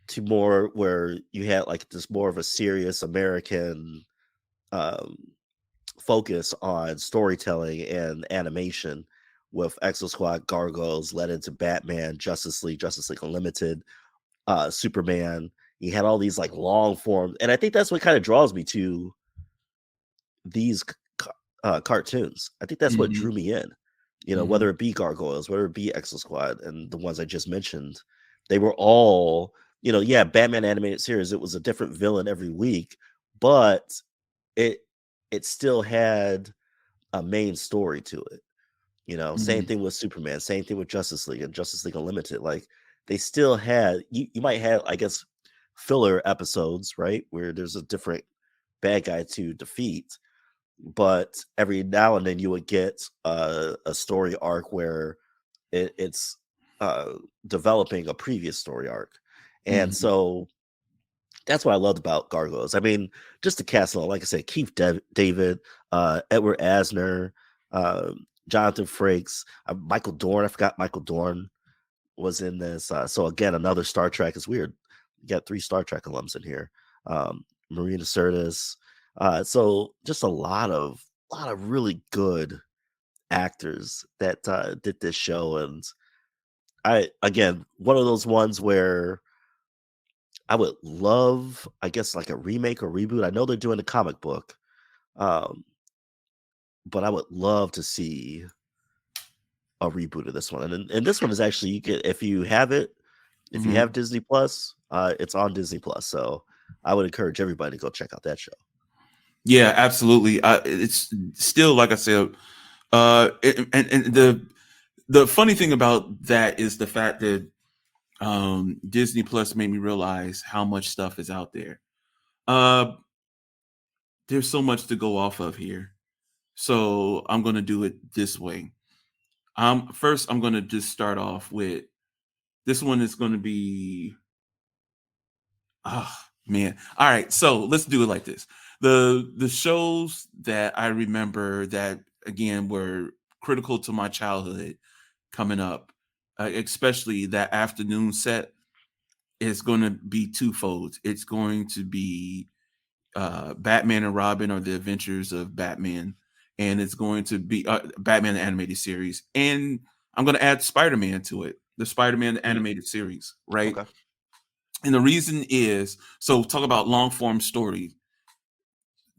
to more where you had like this more of a serious American um, focus on storytelling and animation with Exo Squad, Gargoyles, led into Batman, Justice League Unlimited, Superman. You had all these like long form, and I think that's what kind of draws me to these cartoons. I think that's what hmm drew me in. hmm Whether it be Gargoyles, whether it be Exo Squad, and the ones I just mentioned, they were all, yeah, Batman animated series. It was a different villain every week, but it it still had a main story to it. Same hmm thing with Superman, same thing with Justice League and Justice League Unlimited. Like they still had you might have, I guess, filler episodes, right? Where there's a different bad guy to defeat, but every now and then you would get a story arc where it's uh, developing a previous story arc. And hmm so that's what I loved about Gargoyles. I mean, just the cast alone, like I said, Keith David, Edward Asner, Jonathan Frakes, Michael Dorn. I forgot Michael Dorn was in this. So again, another Star Trek. Is weird. You got 3 Star Trek alums in here. Marina Sirtis. So just a lot of really good actors that did this show, and I again one of those ones where I would love, I guess, like a remake or reboot. I know they're doing the comic book, um, but I would love to see a reboot of this one. And this one is actually, you get, if you have it, if you have hmm Disney Plus, it's on Disney Plus. So I would encourage everybody to go check out that show. yeah, absolutely. It's still like I said, and the funny thing about that is the fact that Disney Plus made me realize how much stuff is out there. Uh, there's so much to go off of here. So I'm gonna do it this way. First I'm gonna just start off with this one is gonna be oh man. All right, so let's do it like this. The shows that I remember that again were critical to my childhood coming up, especially that afternoon set, is going to be twofold. It's going to be Batman and Robin or the Adventures of Batman, and it's going to be Batman the animated series, and I'm going to add Spider-Man to it, the Spider-Man the Mm, animated series, right? okay. And the reason is, so talk about long form story,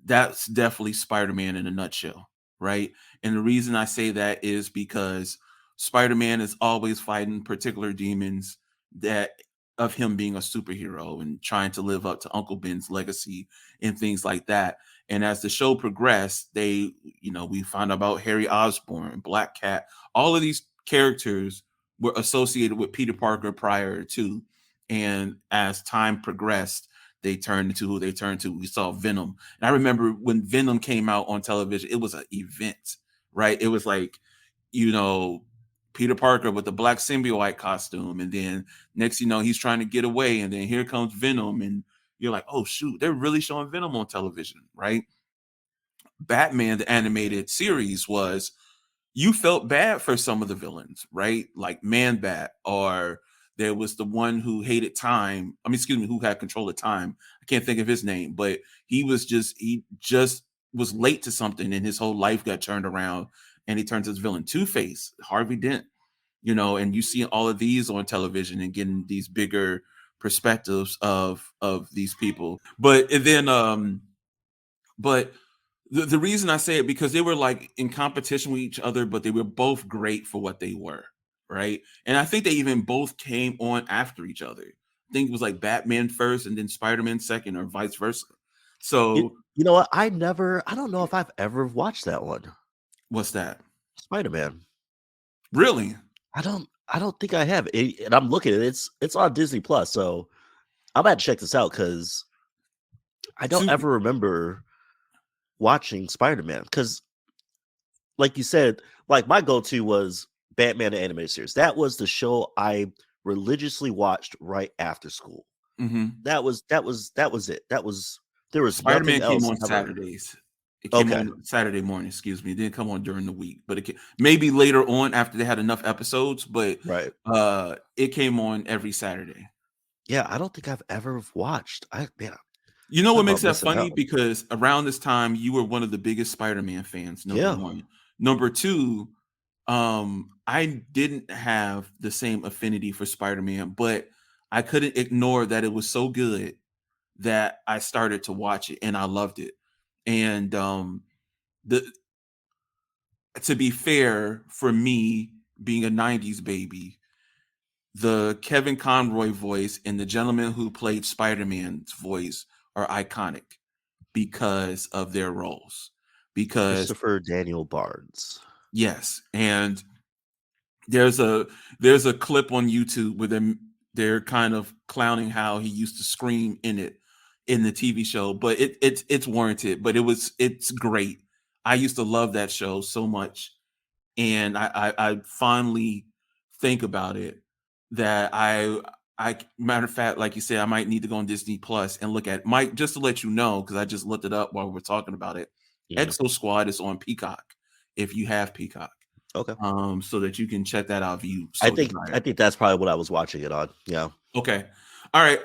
that's definitely Spider-Man in a nutshell, right? And the reason I say that is because Spider-Man is always fighting particular demons that of him being a superhero and trying to live up to Uncle Ben's legacy and things like that. And as the show progressed, we found out about Harry Osborn, Black Cat, all of these characters were associated with Peter Parker prior to. And as time progressed, they turned into who they turned to. We saw Venom. And I remember when Venom came out on television, it was an event, right? It was like, you know, Peter Parker with the black symbiote costume. And then next, he's trying to get away. And then here comes Venom. And you're like, oh, shoot, they're really showing Venom on television, right? Batman, the animated series, was you felt bad for some of the villains, right? Like Man Bat, or there was the one who hated time. I mean, excuse me, who had control of time. I can't think of his name, but he just was late to something and his whole life got turned around and he turns his villain. Two-Face, Harvey Dent, and you see all of these on television and getting these bigger perspectives of these people. But the reason I say it, because they were like in competition with each other, but they were both great for what they were, right? And I think they even both came on after each other. I think it was like Batman first and then Spider-Man second, or vice versa. So You know what? I don't know if I've ever watched that one. what's that? Spider-Man. Really? I don't think I have. And I'm looking at it. It's on Disney Plus, so I'm about to check this out because I don't Two, ever remember watching Spider-Man. Because, like you said, like my go-to was Batman the animated series. That was the show I religiously watched right after school. mhm. That was it. There was nothing Spider-Man came else on ever. Saturdays. It came Okay, on Saturday morning, excuse me. It didn't come on during the week, but maybe later on after they had enough episodes, but right. it came on every Saturday. Yeah, I don't think I've ever watched. You know Talk what makes about that missing funny? out. Because around this time, you were one of the biggest Spider-Man fans, number Yeah. one. Number two, I didn't have the same affinity for Spider-Man, but I couldn't ignore that it was so good that I started to watch it and I loved it. And the to be fair, for me, being a 90's baby, the Kevin Conroy voice and the gentleman who played Spider-Man's voice are iconic because of their roles. Because Christopher Daniel Barnes. yes, and there's a there's a clip on YouTube where they're kind of clowning how he used to scream in it in the TV show, but it's warranted. But it's great. I used to love that show so much, and I fondly think about it that I matter of fact, like you said, I might need to go on Disney Plus and look at Mike, just to let you know, because I just looked it up while we're talking about it. Mhm. Exo Squad is on Peacock if you have Peacock, Okay. so that you can check that out if you I so think desire. I think that's probably what I was watching it on. Yeah. Okay, all right,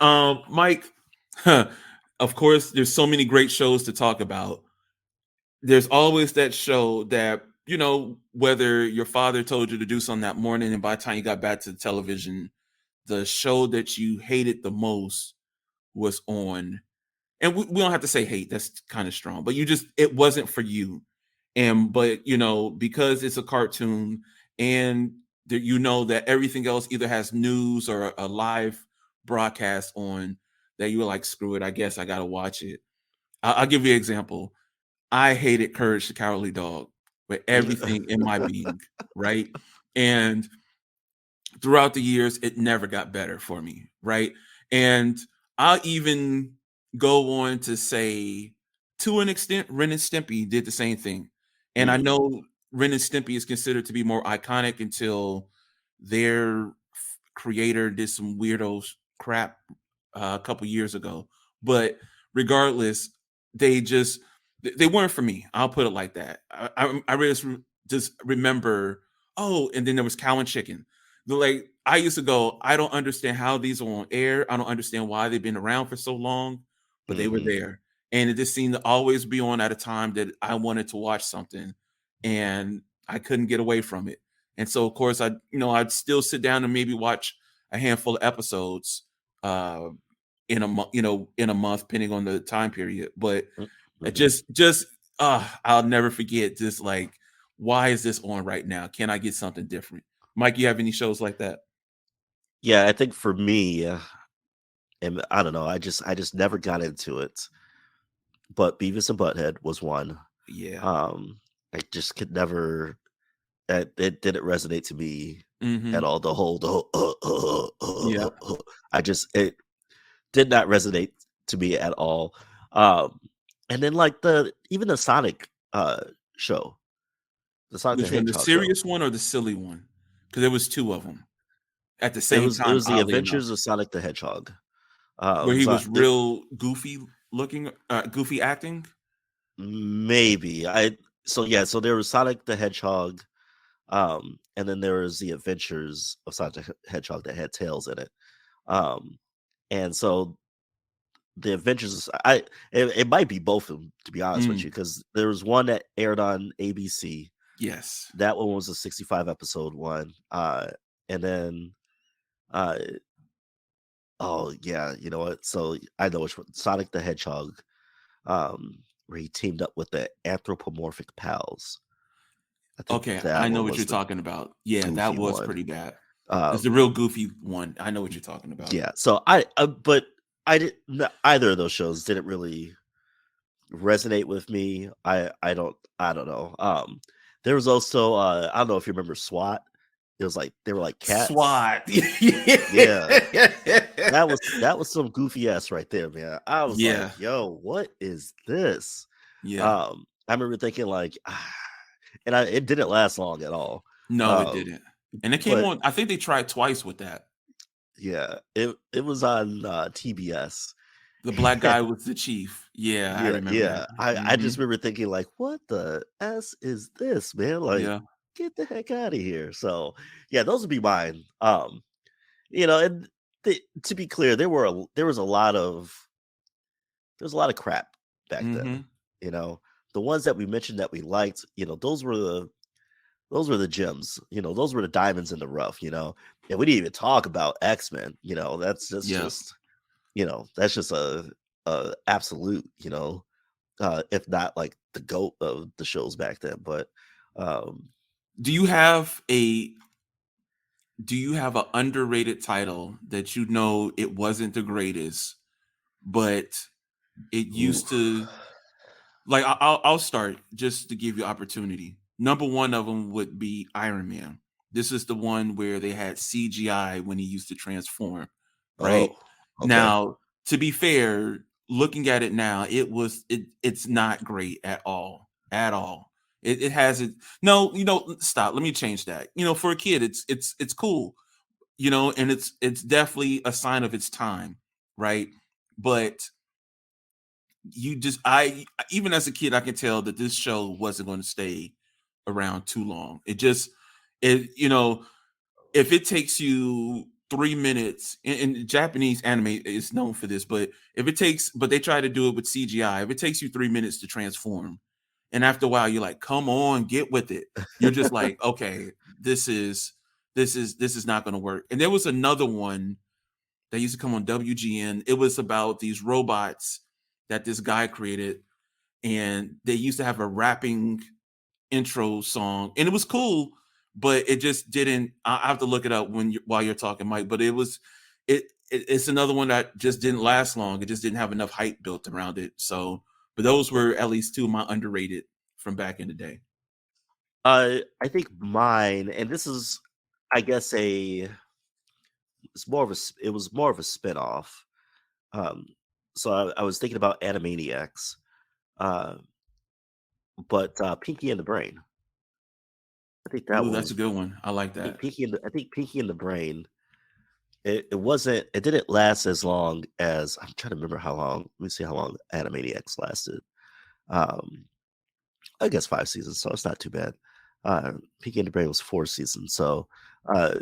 Mike. Of course, there's so many great shows to talk about. There's always that show that, whether your father told you to do something that morning and by the time you got back to the television, the show that you hated the most was on. And we don't have to say hate, that's kind of strong, but it wasn't for you. But because it's a cartoon, and that that everything else either has news or a live broadcast on, that you were like, screw it, I guess I gotta watch it. I'll give you an example. I hated Courage the Cowardly Dog with everything in my being, right? And throughout the years, it never got better for me, right? And I'll even go on to say, to an extent, Ren and Stimpy did the same thing. And I Mm. know Ren and Stimpy is considered to be more iconic until their creator did some weirdo crap a couple years ago. But regardless, they weren't for me. I'll put it like that. I just remember, oh, and then there was Cow and Chicken. Like I used to go, I don't understand how these are on air. I don't understand why they've been around for so long, but they were Hmm. there. And it just seemed to always be on at a time that I wanted to watch something and I couldn't get away from it. And so of course I'd still sit down and maybe watch a handful of episodes uh in a month, in a month, depending on the time period. But it Hmm. just I'll never forget. Just like, why is this on right now? Can I get something different? Mike, you have any shows like that? Yeah, I think for me, and I don't know, I just never got into it. But Beavis and Butthead was one. Yeah. Um, I just could never. It didn't resonate to me at Hmm. all. Yeah. I just it did not resonate to me at all. Um, and then like even the Sonic show, the Sonic the Which one? The Hedgehog show. serious one or the silly one? Because there was two of them at the It same was it time. was the Oddly enough, Adventures of Sonic the Hedgehog. where he So was real goofy looking, goofy acting. maybe I so yeah, so there was Sonic the Hedgehog, and then there was the Adventures of Sonic the Hedgehog that had tails in it. Um, and so the Adventures, it might be both of them, to be honest with Mm, you, because there was one that aired on ABC. yes. That one was a 65 episode one. And then uh oh yeah, you know what? So I know which one. Sonic the Hedgehog, where he teamed up with the anthropomorphic pals. I think Okay, I that know one what you're was the talking about. Yeah, that goofy was one. pretty bad. It's the Um, real goofy one. I know what you're talking about. yeah. So but I didn't. Either of those shows didn't really resonate with me. I don't know. There was also I don't know if you remember SWAT. It was like they were like cats. SWAT. Yeah. That was some goofy ass right there, man. I was Yeah, like, yo, what is this? yeah. I remember thinking like and it didn't last long at all. No, it Um, didn't. And it came but on. I think they tried twice with that. yeah, it was on TBS. The black guy was the chief. Yeah, I Yeah, remember that. yeah. I Hmm. just remember thinking like, "What the s is this, man? Like, Yeah. get the heck out of here." So, yeah, those would be mine. And to be clear, there was a lot of crap back then. Hmm. You know, the ones that we mentioned that we liked, those were the gems. Those were the diamonds in the rough. And we didn't even talk about X-Men. Yeah. That's just a absolute. If not like the goat of the shows back then. But um, Do you have a underrated title that it wasn't the greatest, but it ooh, used to, like, I'll start just to give you opportunity. Number one of them would be Iron Man. This is the one where they had CGI when he used to transform, right? oh, okay, Now, to be fair, looking at it now, it's not great at all. At all. It hasn't. No, stop. Let me change that. For a kid, it's cool, and it's definitely a sign of its time, right? But you just I even as a kid, I can tell that this show wasn't going to stay around too long. It if it takes you 3 minutes, and Japanese anime is known for this, but but they try to do it with CGI. If it takes you 3 minutes to transform, and after a while you're like, come on, get with it. You're just like, okay, this is not going to work. And there was another one that used to come on WGN. It was about these robots that this guy created, and they used to have a rapping intro song, and it was cool, but it just didn't. I have to look it up while you're talking, Mike. But it's another one that just didn't last long. It just didn't have enough hype built around it. So, but those were at least two of my underrated from back in the day. I think mine, and this is, I guess, it was more of a spinoff. Um, so I was thinking about Animaniacs, uh, but Pinky and the Brain. I think that Ooh, one that's a was. good one. I like that. I think Pinky and the Brain. It wasn't. It didn't last as long as I'm trying to remember how long. Let me see how long Animaniacs lasted. Um, I guess 5 seasons, so it's not too bad. Pinky and the Brain was 4 seasons, so uh,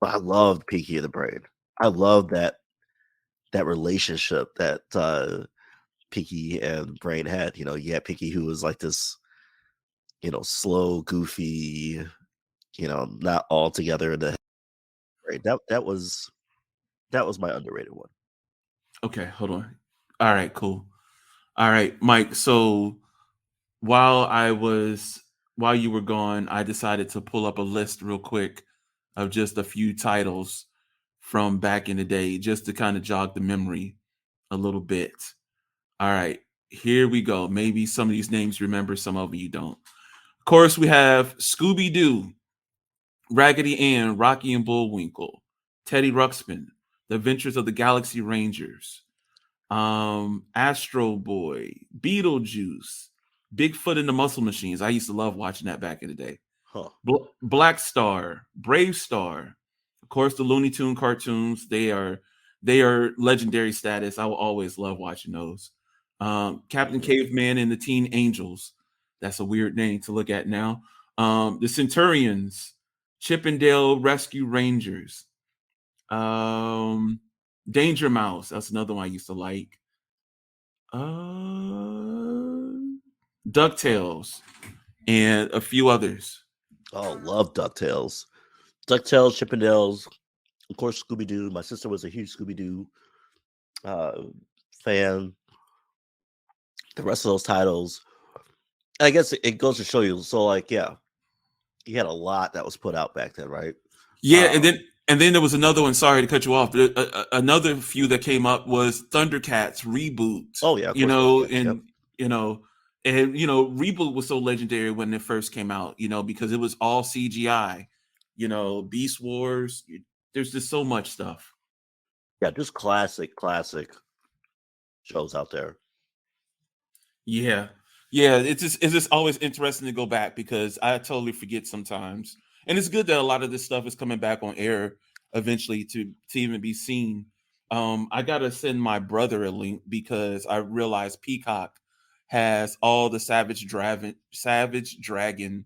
I loved Pinky and the Brain. I love that relationship that Pinky and Brain had. You had Pinky who was like this, slow, goofy, not all together in the head. Right. That was my underrated one. Okay, hold on. All right, cool. All right, Mike. So while I was while you were gone, I decided to pull up a list real quick of just a few titles from back in the day, just to kind of jog the memory a little bit. All right, here we go. Maybe some of these names you remember, some of you don't. Of course, we have Scooby Doo, Raggedy Ann, Rocky and Bullwinkle, Teddy Ruxpin, The Adventures of the Galaxy Rangers, Astro Boy, Beetlejuice, Bigfoot and the Muscle Machines. I used to love watching that back in the day. Huh. Black Star, Brave Star, of course, the Looney Tune cartoons. They are legendary status. I will always love watching those. Captain Mhm. Caveman and the Teen Angels. That's a weird name to look at now. The Centurions, Chippendale Rescue Rangers, um, Danger Mouse. That's another one I used to like. DuckTales, and a few others. Oh, love DuckTales. DuckTales, Chippendales, of course, Scooby Doo. My sister was a huge Scooby Doo uh, fan. The rest of those titles, I guess it goes to show you. So, like, yeah, you had a lot that was put out back then, right? Yeah, and then Um, and then there was another one. Sorry to cut you off. But another few that came up was Thundercats reboot. oh yeah, of You course, know, Thundercats. Yep. and you know, reboot was so legendary when it first came out. Because it was all CGI. Beast Wars. There's just so much stuff. Yeah, just classic shows out there. Yeah. Yeah, it's just always interesting to go back because I totally forget sometimes. And it's good that a lot of this stuff is coming back on air eventually to even be seen. I gotta send my brother a link because I realized Peacock has all the Savage Dragon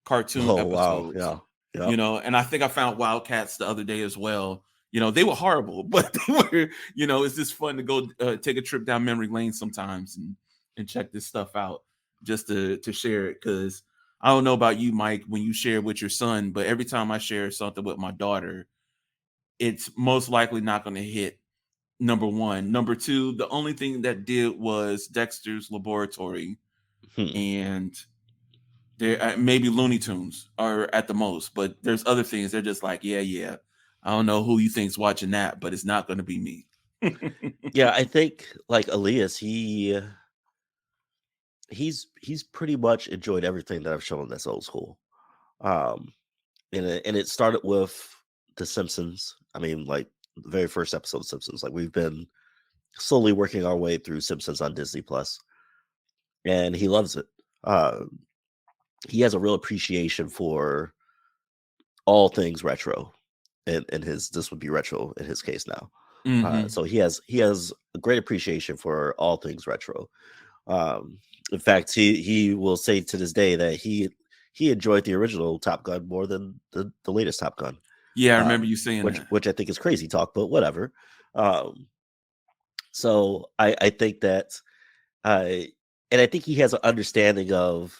cartoon Oh wow, episodes. yeah, yep, And I think I found Wildcats the other day as well. They were horrible, but they were, it's just fun to go take a trip down memory lane sometimes and check this stuff out just to share it. Because I don't know about you, Mike, when you share with your son, but every time I share something with my daughter, it's most likely not going to hit number one. Number two, the only thing that did was Dexter's Laboratory hmm. and there maybe Looney Tunes are at the most, but there's other things. They're just like, yeah, yeah. I don't know who you think's watching that, but it's not going to be me. Yeah. I think like Elias, he's pretty much enjoyed everything that I've shown that's old school. Um, and it started with The Simpsons. I mean, like the very first episode of Simpsons. Like we've been slowly working our way through Simpsons on Disney Plus, and he loves it. Uh, he has a real appreciation for all things retro. And his this would be retro in his case now. Hmm. So he has a great appreciation for all things retro. Um, in fact, he will say to this day that he enjoyed the original Top Gun more than the latest Top Gun, Yeah, I remember um, you saying which that. which I think is crazy talk, but whatever. Um, so I think that uh, and I think he has an understanding of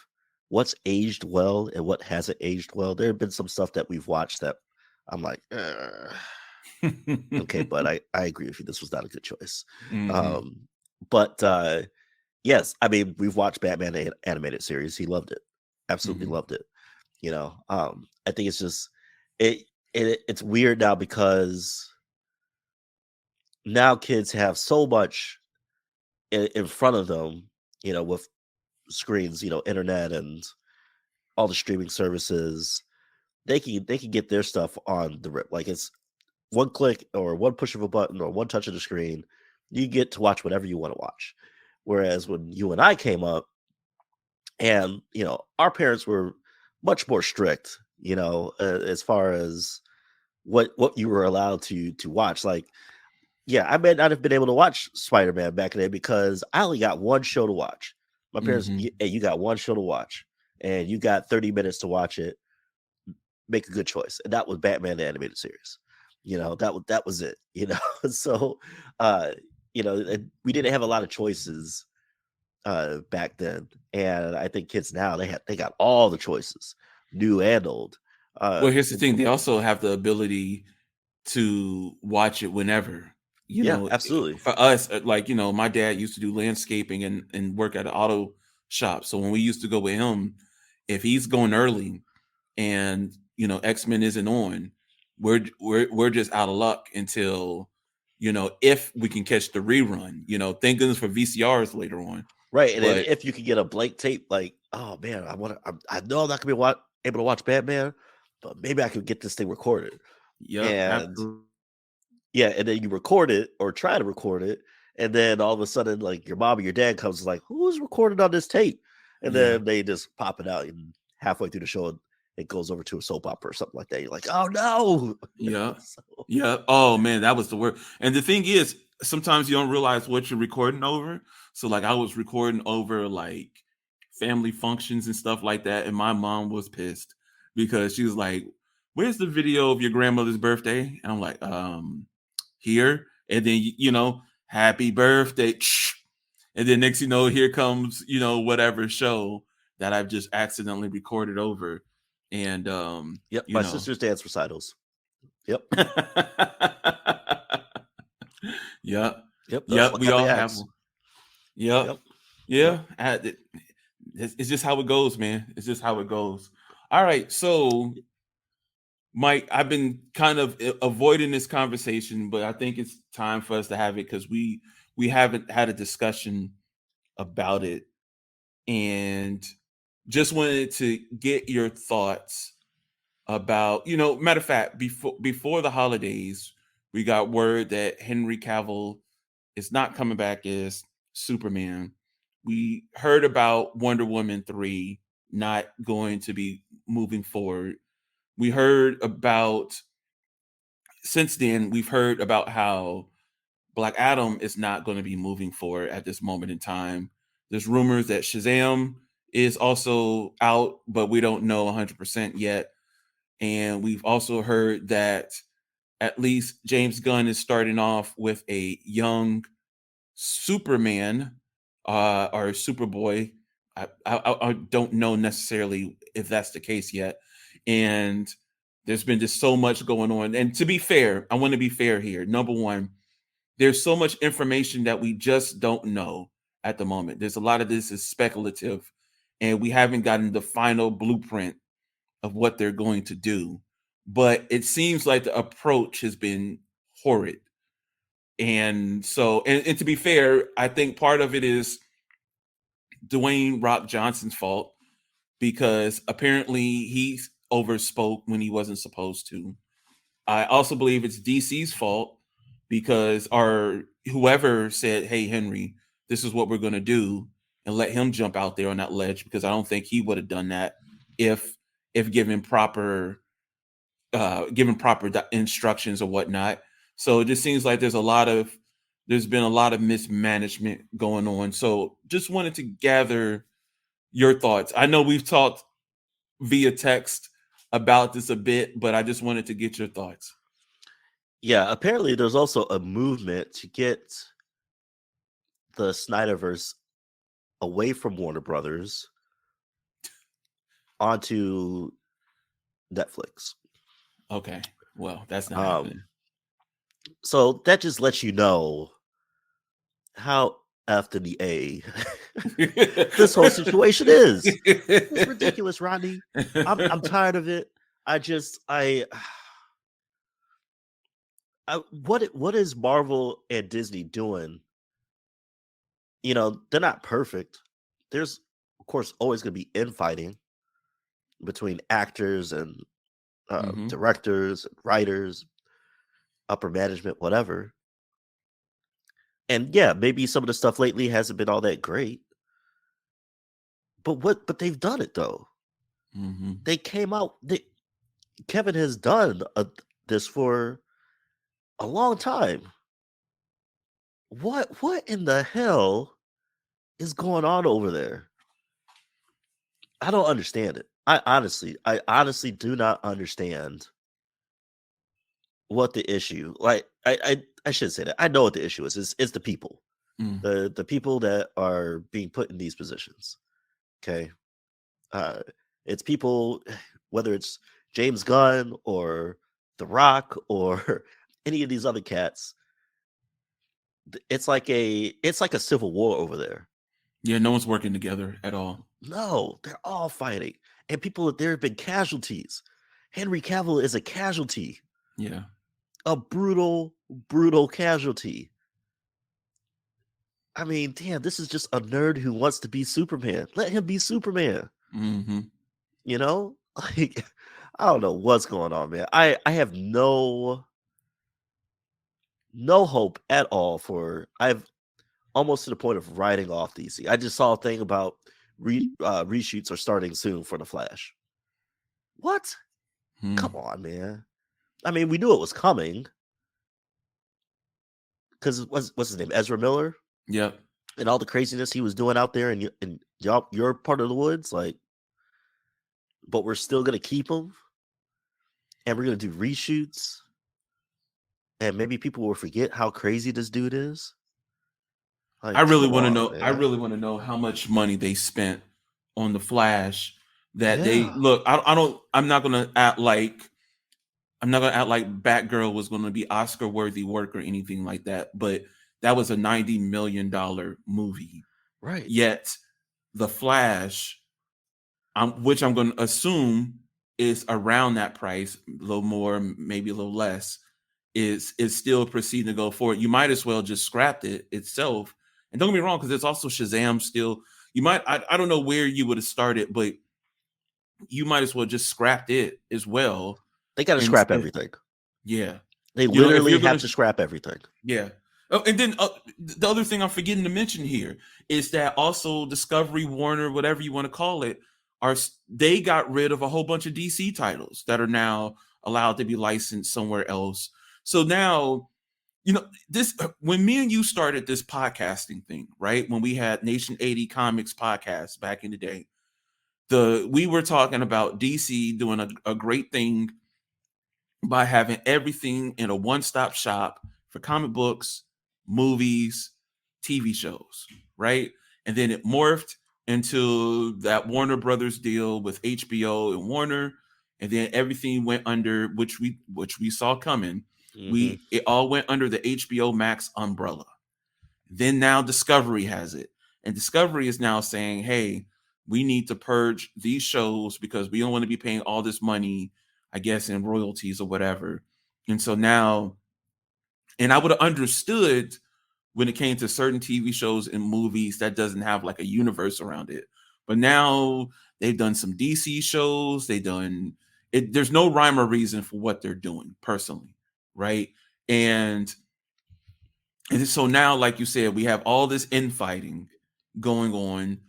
what's aged well and what hasn't aged well. There have been some stuff that we've watched that I'm like, okay, but I agree with you. This was not a good choice. Hmm. Um, but yes, I mean we've watched Batman animated series. He loved it, absolutely Hmm. loved it. I think it's just it, it's weird now because now kids have so much in front of them, with screens, internet and all the streaming services. They can get their stuff on the rip. Like it's one click or one push of a button or one touch of the screen, you get to watch whatever you want to watch. Whereas when you and I came up, and our parents were much more strict, as far as what you were allowed to watch. Like, yeah, I may not have been able to watch Spider-Man back in the day because I only got one show to watch. My parents, Hmm. hey, you got one show to watch. and you got 30 minutes to watch it, make a good choice. And that was Batman the Animated Series. That was it. So uh, we didn't have a lot of choices back then, and I think kids now they got all the choices, new and old. Well, here's the thing: they also have the ability to watch it whenever. Yeah, absolutely. For us, my dad used to do landscaping and work at an auto shop. So when we used to go with him, if he's going early and X-Men isn't on, we're just out of luck until if we can catch the rerun. Thank goodness for VCRs later on. Right, and then But if you could get a blank tape, like, oh man, I know I'm not gonna be able to watch Batman, but maybe I could get this thing recorded. yep, And yeah, and then you record it or try to record it, and then all of a sudden, like your mom or your dad comes like, "Who's recorded on this tape?" And yeah. then they just pop it out, and halfway through the show, it goes over to a soap opera or something like that. You're like, "Oh no!" Yeah. So, Yeah. Oh man, that was the word. And the thing is, sometimes you don't realize what you're recording over. So like I was recording over like family functions and stuff like that, and my mom was pissed because she was like, "Where's the video of your grandmother's birthday?" And I'm like, here. And then happy birthday. And then next here comes, whatever show that I've just accidentally recorded over. And yep, my sister's dance recitals. Yep. Yep. Yep. Yep. We all have one. Yep. Yep. Yeah. It's just how it goes, man. It's just how it goes. All right. So, Mike, I've been kind of avoiding this conversation, but I think it's time for us to have it because we haven't had a discussion about it, and just wanted to get your thoughts about, matter of fact, before the holidays, we got word that Henry Cavill is not coming back as Superman. We heard about Wonder Woman 3 not going to be moving forward. We heard about, since then, we've heard about how Black Adam is not going to be moving forward at this moment in time. There's rumors that Shazam is also out, but we don't know 100% yet. And we've also heard that at least James Gunn is starting off with a young Superman or Superboy. I don't know necessarily if that's the case yet. And there's been just so much going on. And to be fair, I want to be fair here. Number one, there's so much information that we just don't know at the moment. There's a lot of this is speculative, and we haven't gotten the final blueprint of what they're going to do. But it seems like the approach has been horrid. And so, and to be fair, I think part of it is Dwayne Rock Johnson's fault because apparently he overspoke when he wasn't supposed to. I also believe it's DC's fault because whoever said, "Hey Henry, this is what we're going to do," and let him jump out there on that ledge, because I don't think he would have done that if given proper instructions or whatnot. So it just seems like there's been a lot of mismanagement going on. So just wanted to gather your thoughts. I know we've talked via text about this a bit, but I just wanted to get your thoughts. Yeah, apparently there's also a movement to get the Snyderverse away from Warner Brothers onto Netflix. Okay. Well, that's not happening. So that just lets you know how after the A this whole situation is. It's ridiculous, Rodney. I'm tired of it. What is Marvel and Disney doing? They're not perfect. There's, of course, always going to be infighting between actors and directors, and writers, upper management, whatever. And yeah, maybe some of the stuff lately hasn't been all that great. But they've done it though. Mm-hmm. They came out. Kevin has done this for a long time. What in the hell is going on over there? I don't understand it. I honestly do not understand what the issue. Like I should say that I know what the issue is. It's the people, Mm. the people that are being put in these positions. Okay, uh, it's people, whether it's James Gunn or The Rock or any of these other cats. It's like a civil war over there. Yeah, no one's working together at all. No, they're all fighting, and there have been casualties. Henry Cavill is a casualty, Yeah. a brutal casualty. I mean, damn, this is just a nerd who wants to be Superman. Let him be Superman. Mm-hmm. You know, like I don't know what's going on, man. I have no hope at all for. I've almost to the point of writing off DC. I just saw a thing about reshoots are starting soon for the Flash. What? Come on, man. I mean, we knew it was coming because what's his name, Ezra Miller, Yep. and all the craziness he was doing out there in your part of the woods, like. But we're still gonna keep him, and we're gonna do reshoots, and maybe people will forget how crazy this dude is. Like, I really come want to on, know. I man. really want to know how much money they spent on the Flash. That they Yeah, look. I don't. I'm not gonna act like. I'm not gonna act like Batgirl was gonna be Oscar worthy work or anything like that. But that was a $90 million movie. right. Yet the Flash, which I'm going to assume is around that price, a little more, maybe a little less, is still proceeding to go forward. You might as well just scrap it itself. And don't get me wrong, because it's also Shazam still. You might, I don't know where you would have started, but you might as well just scrapped it as well. They got to And scrap everything. yeah, They if literally you're have gonna, to scrap everything. yeah. Oh, and then the other thing I'm forgetting to mention here is that also Discovery, Warner, whatever you want to call it, they got rid of a whole bunch of DC titles that are now allowed to be licensed somewhere else. So now, this when me and you started this podcasting thing, right? When we had Nation80 Comics podcast back in the day, we were talking about DC doing a great thing by having everything in a one-stop shop for comic books, movies, TV shows, right? And then it morphed into that Warner Brothers deal with HBO and Warner, and then everything went under which we saw coming. Mm-hmm. It all went under the HBO Max umbrella. Then now Discovery has it. And Discovery is now saying, hey, we need to purge these shows because we don't want to be paying all this money, I guess, in royalties or whatever. And so now, and I would have understood when it came to certain TV shows and movies that doesn't have like a universe around it. But now they've done some DC shows, they've done it, there's no rhyme or reason for what they're doing personally, right? And so now, like you said, we have all this infighting going on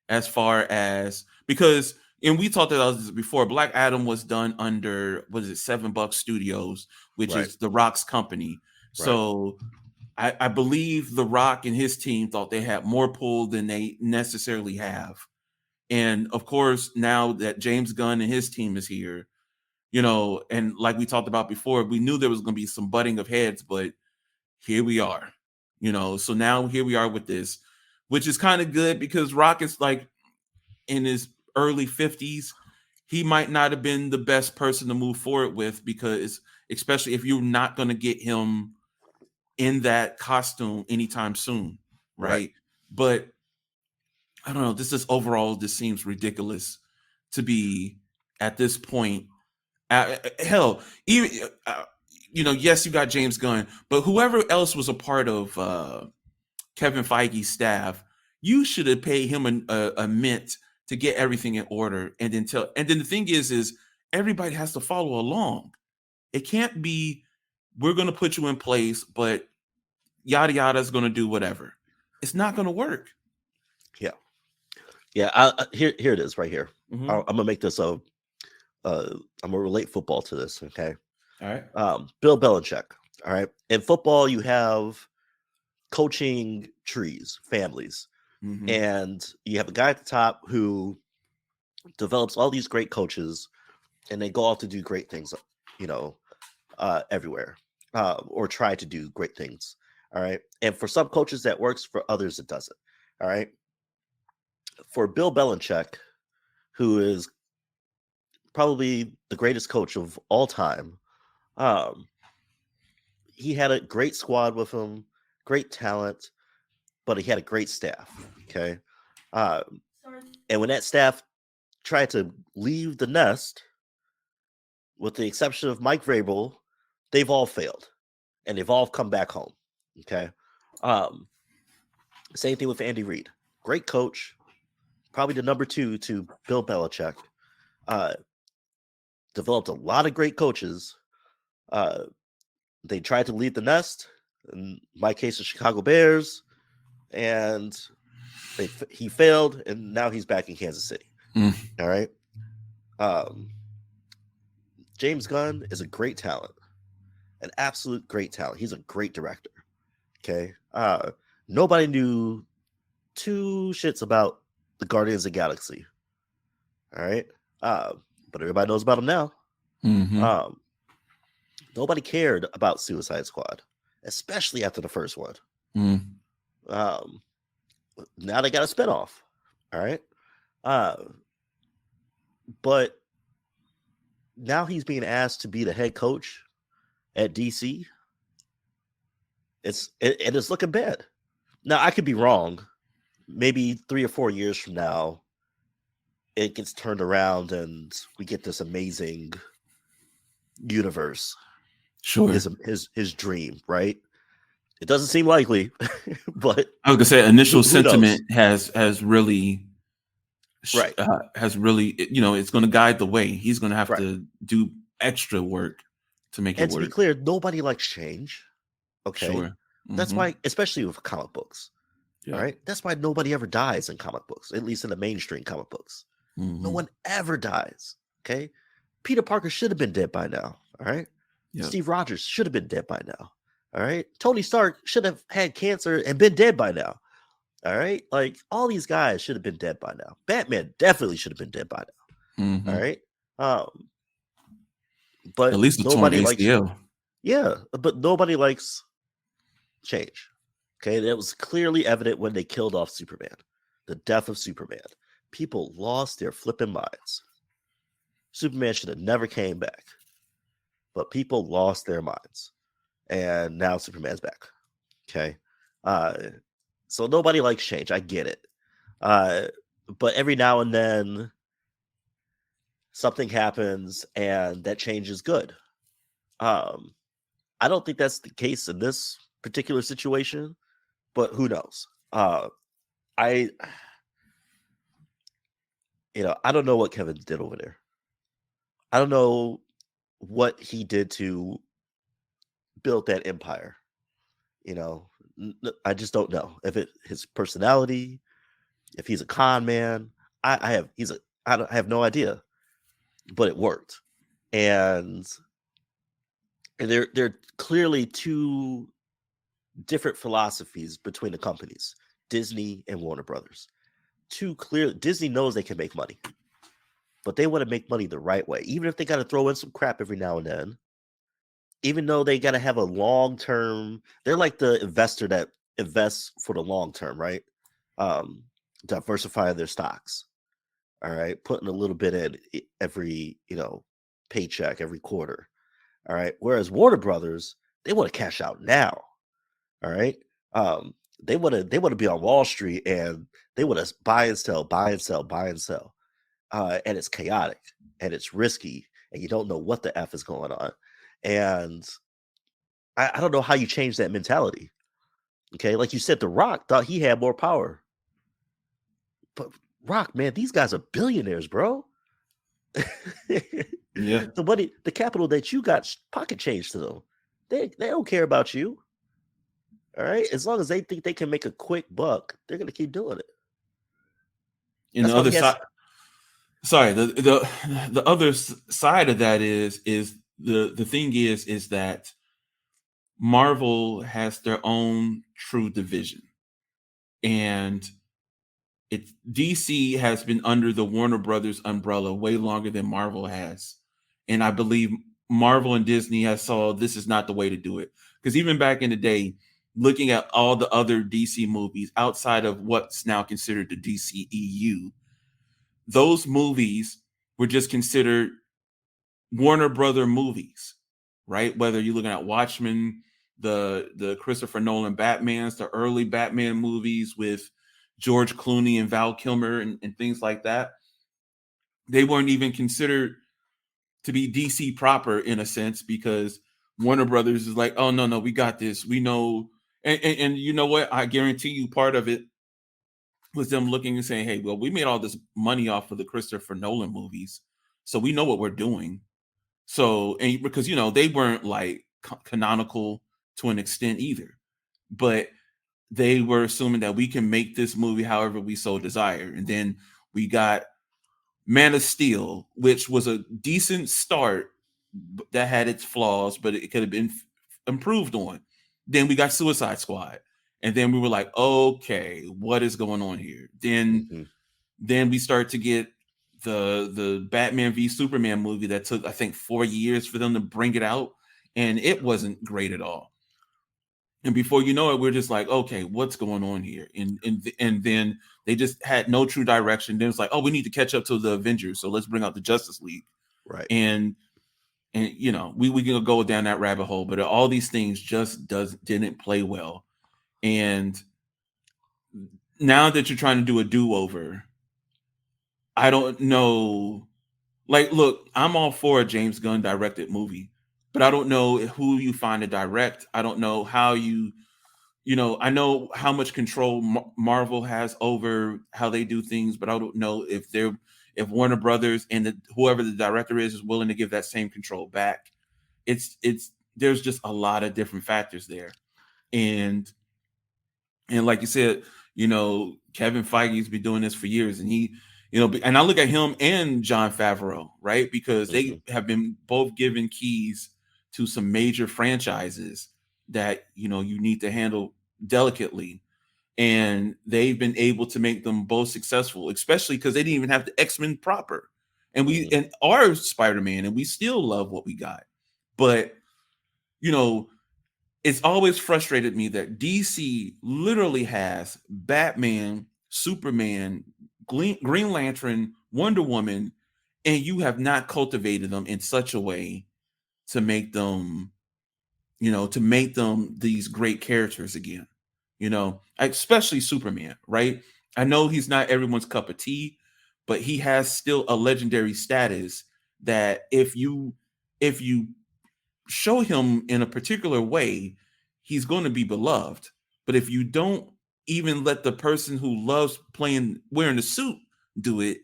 as far as because and we talked about this before. Black Adam was done under what is it, $7 Studios, which Right. is The Rock's company. Right. So I believe The Rock and his team thought they had more pull than they necessarily have. And of course, now that James Gunn and his team is here, and like we talked about before, we knew there was going to be some butting of heads, but here we are, so now here we are with this, which is kind of good because Rock is like in his early 50s. He might not have been the best person to move forward with because especially if you're not going to get him in that costume anytime soon, Right. right? But I don't know, this seems ridiculous to be at this point. Hell, even yes, you got James Gunn, but whoever else was a part of Kevin Feige's staff, you should have paid him a mint to get everything in order, and then the thing is everybody has to follow along. It can't be we're going to put you in place, but yada yada is going to do whatever. It's not going to work. Yeah. Yeah. Here it is right here. Mm-hmm. I'm gonna make this I'm gonna relate football to this. Okay. All right. Bill Belichick. All right. In football, you have coaching trees, families, Mm-hmm. and you have a guy at the top who develops all these great coaches, and they go off to do great things, you know, everywhere, or try to do great things. All right. And for some coaches that works, for others it doesn't. All right. For Bill Belichick, who is probably the greatest coach of all time, um, he had a great squad with him, great talent, but he had a great staff. Okay. Um, and when that staff tried to leave the nest, with the exception of Mike Vrabel, they've all failed and they've all come back home. Okay. Um, Same thing with Andy Reid. Great coach, probably the number 2 to Bill Belichick. Uh, Developed a lot of great coaches. Uh, they tried to leave the nest. In my case, the Chicago Bears, and he failed, and now he's back in Kansas City. Mm. All right. James Gunn is a great talent, an absolute great talent. He's a great director. Okay. Nobody knew 2 shits about the Guardians of the Galaxy. All right. But everybody knows about him now. Mm-hmm. Nobody cared about Suicide Squad, especially after the first one. Now they got a spinoff. All right. But now he's being asked to be the head coach at DC. It's looking bad. Now, I could be wrong. Maybe 3 or 4 years from now, it gets turned around and we get this amazing universe. Sure. His dream, right? It doesn't seem likely, but I was gonna say initial sentiment has really right. Has really, it's going to guide the way. He's going to have to do extra work to make it work. And to be clear, nobody likes change. Okay. Sure. Mm-hmm. That's why, especially with comic books. Yeah. All right. That's why nobody ever dies in comic books, at least in the mainstream comic books. Mm-hmm. No one ever dies. Okay. Peter Parker should have been dead by now. All right. Yep. Steve Rogers should have been dead by now. All right. Tony Stark should have had cancer and been dead by now. All right. Like, all these guys should have been dead by now. Batman definitely should have been dead by now. Mm-hmm. All right. But at least the nobody likes ACL. Yeah, but nobody likes change. Okay. That was clearly evident when they killed off Superman. The death of Superman. People lost their flipping minds. Superman should have never came back. But people lost their minds. And now Superman's back. Okay. So nobody likes change. I get it. But every now and then something happens and that change is good. I don't think that's the case in this particular situation, but who knows? I don't know what Kevin did over there. I don't know what he did to build that empire. I just don't know if his personality, if he's a con man. I have no idea, but it worked, and there are clearly 2 different philosophies between the companies, Disney and Warner Brothers. Disney knows they can make money, but they want to make money the right way, even if they got to throw in some crap every now and then. Even though they got to have a long-term, they're like the investor that invests for the long term, right? Diversify their stocks. All right. Putting a little bit in every, paycheck every quarter. All right. Whereas Warner Brothers, they want to cash out now. All right. They want to be on Wall Street and they want to buy and sell, buy and sell, buy and sell. And it's chaotic and it's risky and you don't know what the F is going on. And I don't know how you change that mentality. Okay. Like you said, The Rock thought he had more power. But Rock, man, these guys are billionaires, bro. Yeah. The money, the capital that you got pocket change to them. They don't care about you. All right. As long as they think they can make a quick buck, they're gonna keep doing it. And the other side, sorry, the other side of that is the thing is that Marvel has their own true division, and DC has been under the Warner Brothers umbrella way longer than Marvel has, and I believe Marvel and Disney has saw this is not the way to do it. Because even back in the day, looking at all the other DC movies outside of what's now considered the DCEU, those movies were just considered Warner Brother movies, right? Whether you're looking at Watchmen, the Christopher Nolan Batmans, the early Batman movies with George Clooney and Val Kilmer and things like that, they weren't even considered to be DC proper in a sense because Warner Brothers is like, oh no, we got this. We know, and you know what? I guarantee you, part of it was them looking and saying, hey, well, we made all this money off of the Christopher Nolan movies, so we know what we're doing. So, and because they weren't like canonical to an extent either, but they were assuming that we can make this movie however we so desire. And then we got Man of Steel, which was a decent start that had its flaws, but it could have been improved on. Then we got Suicide Squad. And then we were like, okay, what is going on here? Then we start to get the Batman v Superman movie that took, I think, 4 years for them to bring it out, and it wasn't great at all. And before you know it, we're just like, okay, what's going on here? And then they just had no true direction. Then it's like, oh, we need to catch up to the Avengers, so let's bring out the Justice League, right? And we can go down that rabbit hole, but all these things just didn't play well. And now that you're trying to do a do-over, I don't know. Like, look, I'm all for a James Gunn directed movie, but I don't know who you find to direct. I don't know how I know how much control Marvel has over how they do things, but I don't know if Warner Brothers and whoever the director is willing to give that same control back. There's just a lot of different factors there. And like you said, Kevin Feige's been doing this for years, and and I look at him and Jon Favreau, right? Because they have been both given keys to some major franchises that, you need to handle delicately. And they've been able to make them both successful, especially because they didn't even have the X-Men proper. And and our Spider-Man, and we still love what we got. But, it's always frustrated me that DC literally has Batman, Superman, Green Lantern, Wonder Woman, and you have not cultivated them in such a way to make them, these great characters again, especially Superman, right? I know he's not everyone's cup of tea, but he has still a legendary status that if you show him in a particular way, he's going to be beloved. But if you don't even let the person who loves wearing the suit do it,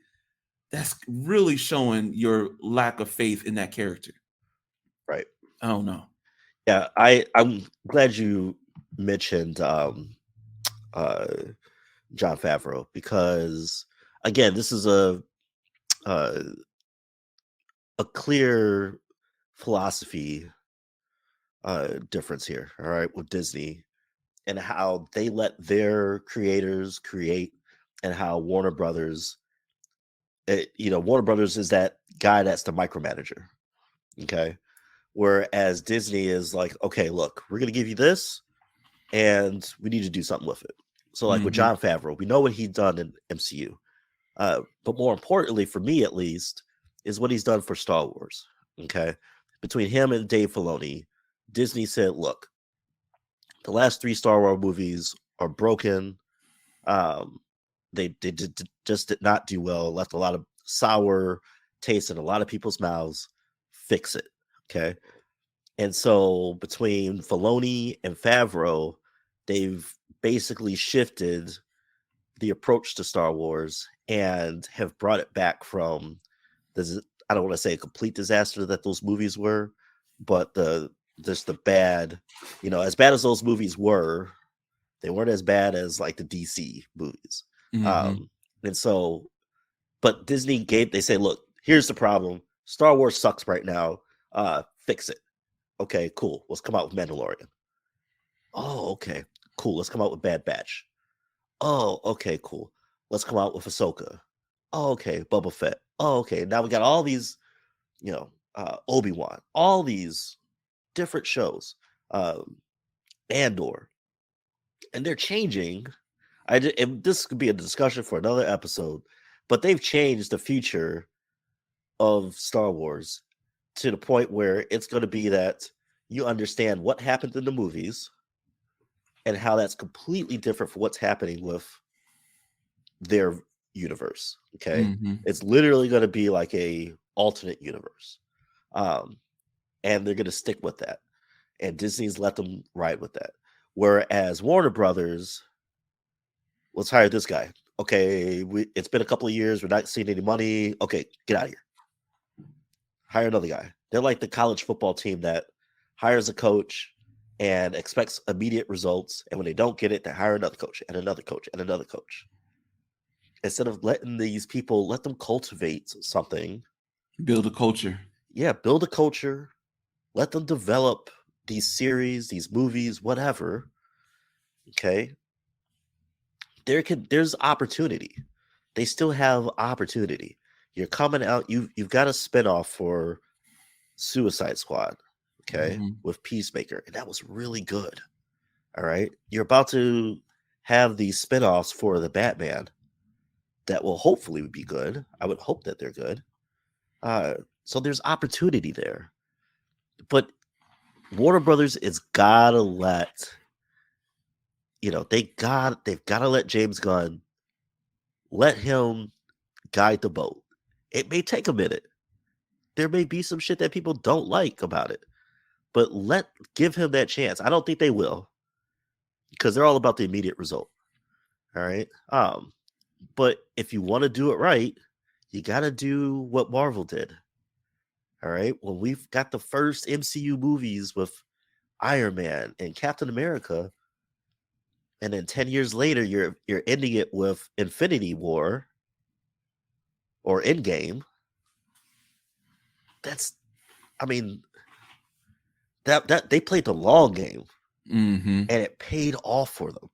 that's really showing your lack of faith in that character. Right. I don't know. Yeah, I'm glad you mentioned Jon Favreau, because again, this is a clear philosophy difference here, all right, with Disney and how they let their creators create, and how Warner Brothers, Warner Brothers is that guy that's the micromanager, okay? Whereas Disney is like, okay, look, we're going to give you this, and we need to do something with it. So like with Jon Favreau, we know what he's done in MCU. But more importantly, for me at least, is what he's done for Star Wars, okay? Between him and Dave Filoni, Disney said, look, the last 3 Star Wars movies are broken. They just did not do well, left a lot of sour taste in a lot of people's mouths. Fix it, okay? And so between Filoni and Favreau, they've basically shifted the approach to Star Wars and have brought it back from I don't want to say a complete disaster that those movies were, but the bad, as bad as those movies were, they weren't as bad as like the DC movies. And so, but Disney they say, look, here's the problem. Star Wars sucks right now. Fix it. Okay, cool. Let's come out with Mandalorian. Oh, okay, cool. Let's come out with Bad Batch. Oh, okay, cool. Let's come out with Ahsoka. Oh, okay, Boba Fett. Oh, okay. Now we got all these, Obi-Wan, all these different shows, um, Andor, and they're changing. And this could be a discussion for another episode, but they've changed the future of Star Wars to the point where it's going to be that you understand what happened in the movies and how that's completely different from what's happening with their universe. Okay, Mm-hmm. it's literally going to be like a alternate universe, um, and they're going to stick with that. And Disney's let them ride with that. Whereas Warner Brothers, let's hire this guy. Okay, it's been a couple of years. We're not seeing any money. Okay, get out of here. Hire another guy. They're like the college football team that hires a coach and expects immediate results. And when they don't get it, they hire another coach and another coach and another coach. Instead of letting these people, let them cultivate something. Build a culture. Yeah, build a culture. Let them develop these series, these movies, whatever. Okay. There's opportunity. They still have opportunity. You're coming out, you've got a spinoff for Suicide Squad, okay, Mm-hmm. with Peacemaker, and that was really good. All right. You're about to have these spinoffs for the Batman that will hopefully be good. I would hope that they're good. So there's opportunity there. But Warner Brothers is gotta let, they've gotta let James Gunn let him guide the boat. It may take a minute. There may be some shit that people don't like about it, but give him that chance. I don't think they will, because they're all about the immediate result. All right. But if you want to do it right, you got to do what Marvel did. All right. When we've got the first MCU movies with Iron Man and Captain America, and then 10 years later you're ending it with Infinity War or Endgame. That's I mean, that they played the long game, Mm-hmm. and it paid off for them.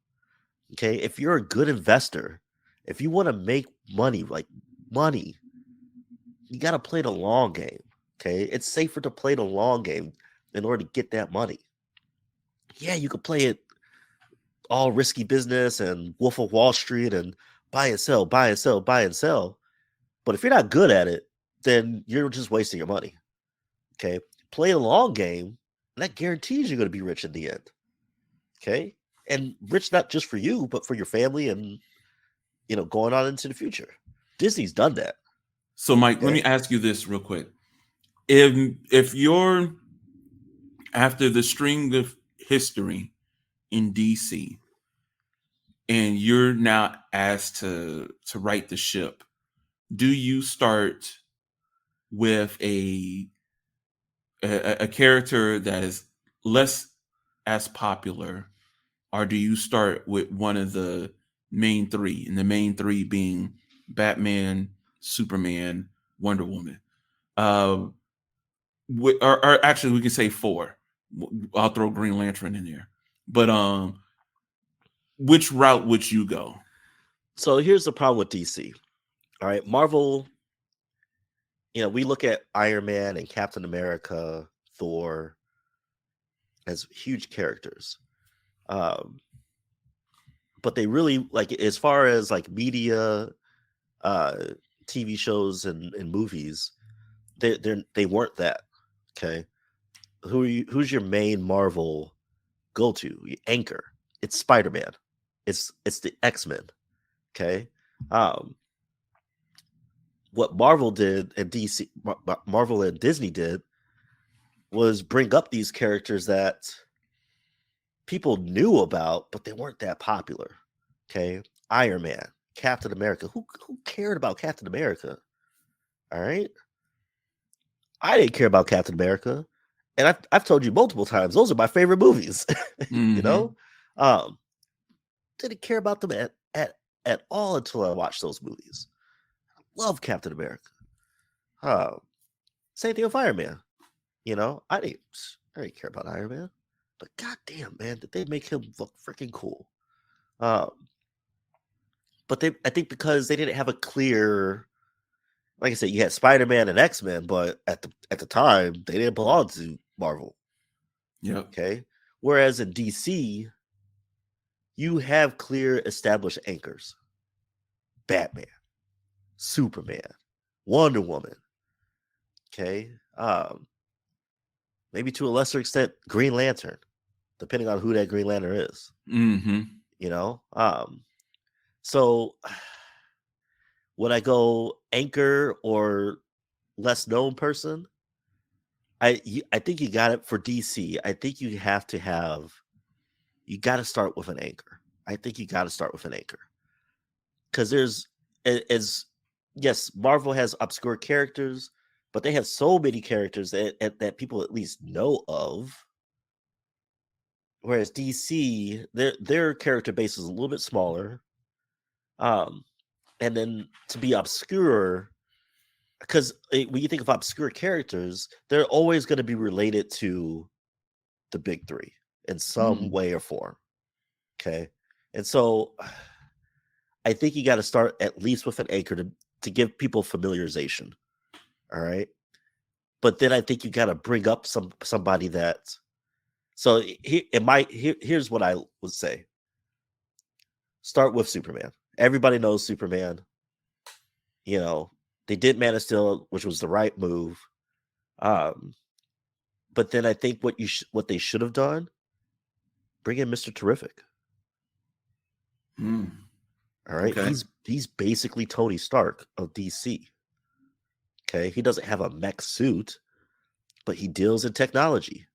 Okay, if you're a good investor, if you want to make money, like money, you got to play the long game. Okay, it's safer to play the long game in order to get that money. Yeah, you could play it all risky business and Wolf of Wall Street and buy and sell, buy and sell, buy and sell. But if you're not good at it, then you're just wasting your money. Okay, play the long game, and that guarantees you're going to be rich in the end. Okay, and rich not just for you, but for your family and going on into the future. Disney's done that. So, Mike, let me Okay. ask you this real quick. If you're after the string of history in DC, and you're now asked to right the ship, do you start with a character that is less as popular, or do you start with one of the main three, and the main three being Batman, Superman, Wonder Woman? Uh, or actually, we can say four. I'll throw Green Lantern in there. But which route would you go? So here's the problem with DC. All right, Marvel. We look at Iron Man and Captain America, Thor as huge characters, um, but they really like as far as like media, uh, TV shows and movies. They weren't that. Okay, who's your main Marvel go to anchor? It's Spider-Man. It's the X-Men. Okay. Um, what Marvel did and Marvel and Disney did was bring up these characters that people knew about, but they weren't that popular. Okay. Iron Man, Captain America. Who cared about Captain America? All right. I didn't care about Captain America. And I've told you multiple times, those are my favorite movies. you Mm-hmm. know? Um, didn't care about them at all until I watched those movies. Love Captain America. Same thing with Iron Man. I didn't care about Iron Man, but goddamn, man, did they make him look freaking cool? Um, but I think because they didn't have a clear, like I said, you had Spider-Man and X-Men, but at the time they didn't belong to Marvel. Yep. Okay. Whereas in DC, you have clear established anchors. Batman, Superman, Wonder Woman. Okay. Maybe to a lesser extent, Green Lantern, depending on who that Green Lantern is. Mm-hmm. You know? So would I go anchor or less known person? I think you got it for DC. I think you got to start with an anchor. I think you got to start with an anchor. Because there's as yes, Marvel has obscure characters, but they have so many characters that people at least know of. Whereas DC, their character base is a little bit smaller. And then to be obscure, because when you think of obscure characters, they're always going to be related to the big three in some way or form. Okay. And so I think you got to start at least with an anchor to give people familiarization. All right. But then I think you got to bring up somebody that. So here's what I would say. Start with Superman. Everybody knows Superman. You know, they did Man of Steel, which was the right move. But then I think what they should have done, bring in Mr. Terrific. All right. Okay. He's basically Tony Stark of DC. Okay. He doesn't have a mech suit, but he deals in technology.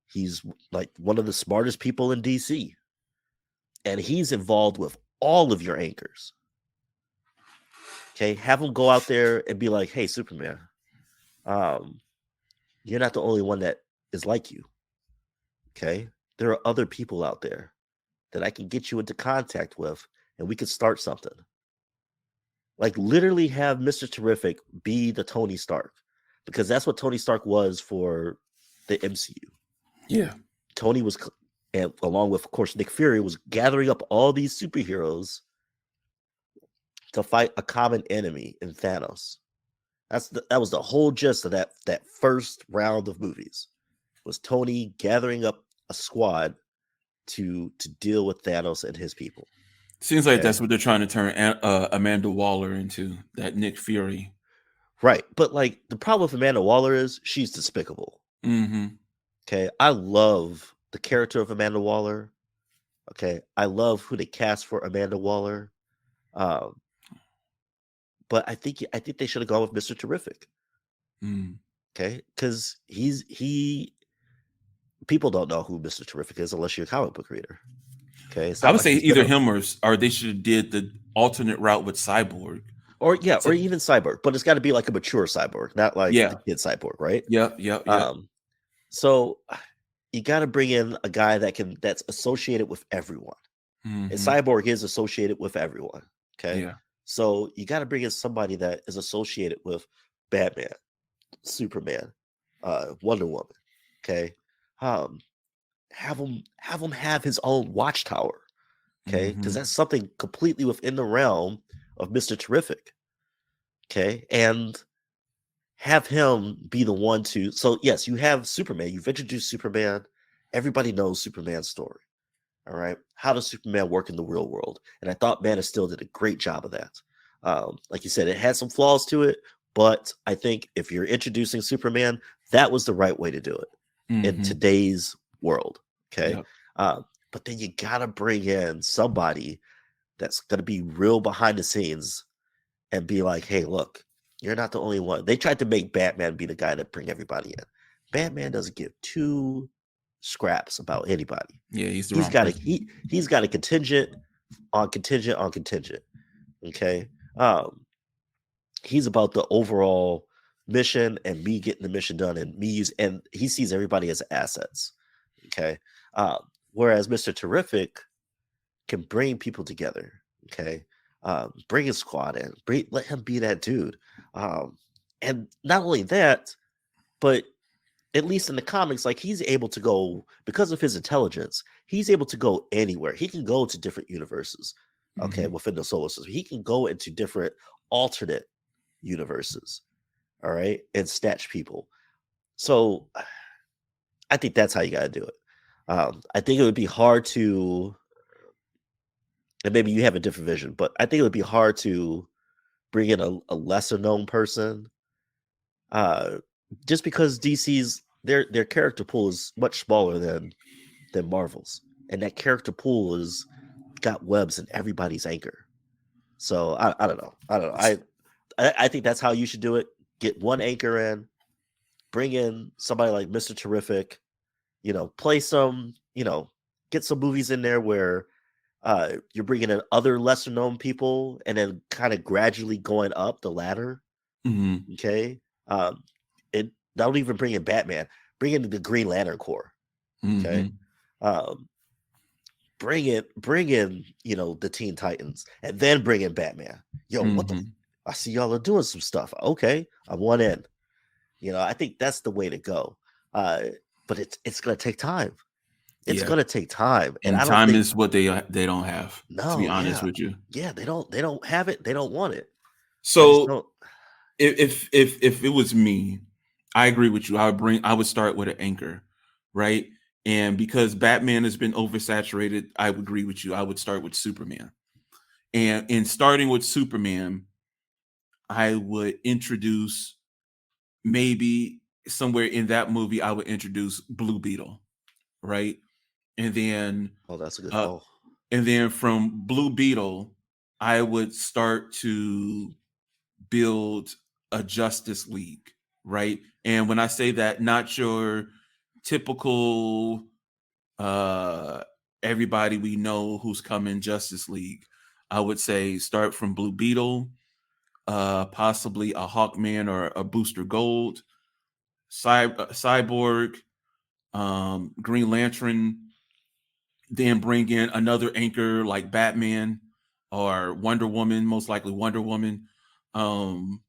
He's like one of the smartest people in DC. And he's involved with all of your anchors. Okay. Have him go out there and be like, hey, Superman, you're not the only one that is like you. Okay. There are other people out there that I can get you into contact with, and we could start something. Like literally have Mr. Terrific be the Tony Stark, because that's what Tony Stark was for the MCU. Yeah. Tony was, and along with, of course, Nick Fury, was gathering up all these superheroes to fight a common enemy in Thanos. That was the whole gist of that first round of movies, was Tony gathering up a squad to deal with Thanos and his people. Seems like that's what they're trying to turn Amanda Waller into, that Nick Fury. Right. But like the problem with Amanda Waller is she's despicable. Okay. I love the character of Amanda Waller. Okay. I love who they cast for Amanda Waller. But I think they should have gone with Mr. Terrific. Okay. Because people don't know who Mr. Terrific is unless you're a comic book reader. Okay. I would say either him or they should have did the alternate route with Cyborg. Or even Cyborg, but it's got to be like a mature Cyborg, not like the kid Cyborg, right? Yeah. So you got to bring in a guy that's associated with everyone, and Cyborg is associated with everyone. Okay, yeah. So you got to bring in somebody that is associated with Batman, Superman, Wonder Woman. Okay, have him have his own watchtower. Okay, because that's something completely within the realm of Mr. Terrific. Okay, and have him be the one to. So yes, you have Superman. You've introduced Superman. Everybody knows Superman's story. All right, how does Superman work in the real world? And I thought Man of Steel did a great job of that. Like you said, it had some flaws to it, but I think if you're introducing Superman, that was the right way to do it in today's world. Okay, but then you gotta bring in somebody that's going to be real behind the scenes and be like, hey, look, you're not the only one. They tried to make Batman be the guy that bring everybody in. Batman doesn't give two scraps about anybody. Yeah, he's got a contingent on contingent on contingent. Okay. He's about the overall mission and me getting the mission done and and he sees everybody as assets. Okay. Whereas Mr. Terrific can bring people together. Okay. Bring his squad in, let him be that dude. And not only that, but at least in the comics, like he's able to go, because of his intelligence, he's able to go anywhere. He can go to different universes. okay, Mhm. within the solar system. He can go into different alternate universes, all right, and snatch people. So I think that's how you got to do it. I think it would be hard to, and maybe you have a different vision, but I think it would be hard to bring in a lesser known person, uh, just because DC's their character pool is much smaller than Marvel's, and that character pool is got webs in everybody's anchor. So I don't know. I don't know. I think that's how you should do it. Get one anchor in, bring in somebody like Mr. Terrific, play some, get some movies in there where you're bringing in other lesser known people and then kind of gradually going up the ladder. Mhm. Okay. It don't even bring in Batman, bring in the Green Lantern Corps. Okay. Mhm. Um, bring in, the Teen Titans and then bring in Batman. Yo, Mhm. I see y'all are doing some stuff. Okay. I want in. I think that's the way to go. Uh, but it's gonna take time. It's Yeah. gonna take time. And And I don't time think is what they don't have, to be no, honest yeah. with you. Yeah, they don't have it, they don't want it. I just So don't if it was me, I agree with you. I would start with an anchor, right? And because Batman has been oversaturated, I would agree with you. I would start with Superman. And in starting with Superman, I would introduce maybe somewhere in that movie, I would introduce Blue Beetle, right? And then oh, that's a good uh call. and then from Blue Beetle, I would start to build a Justice League, right? And when I say that, not your typical uh everybody we know who's coming Justice League. I would say start from Blue Beetle, possibly a Hawkman or a Booster Gold, Cyborg, Green Lantern, then bring in another anchor like Batman or Wonder Woman, most likely Wonder Woman, um,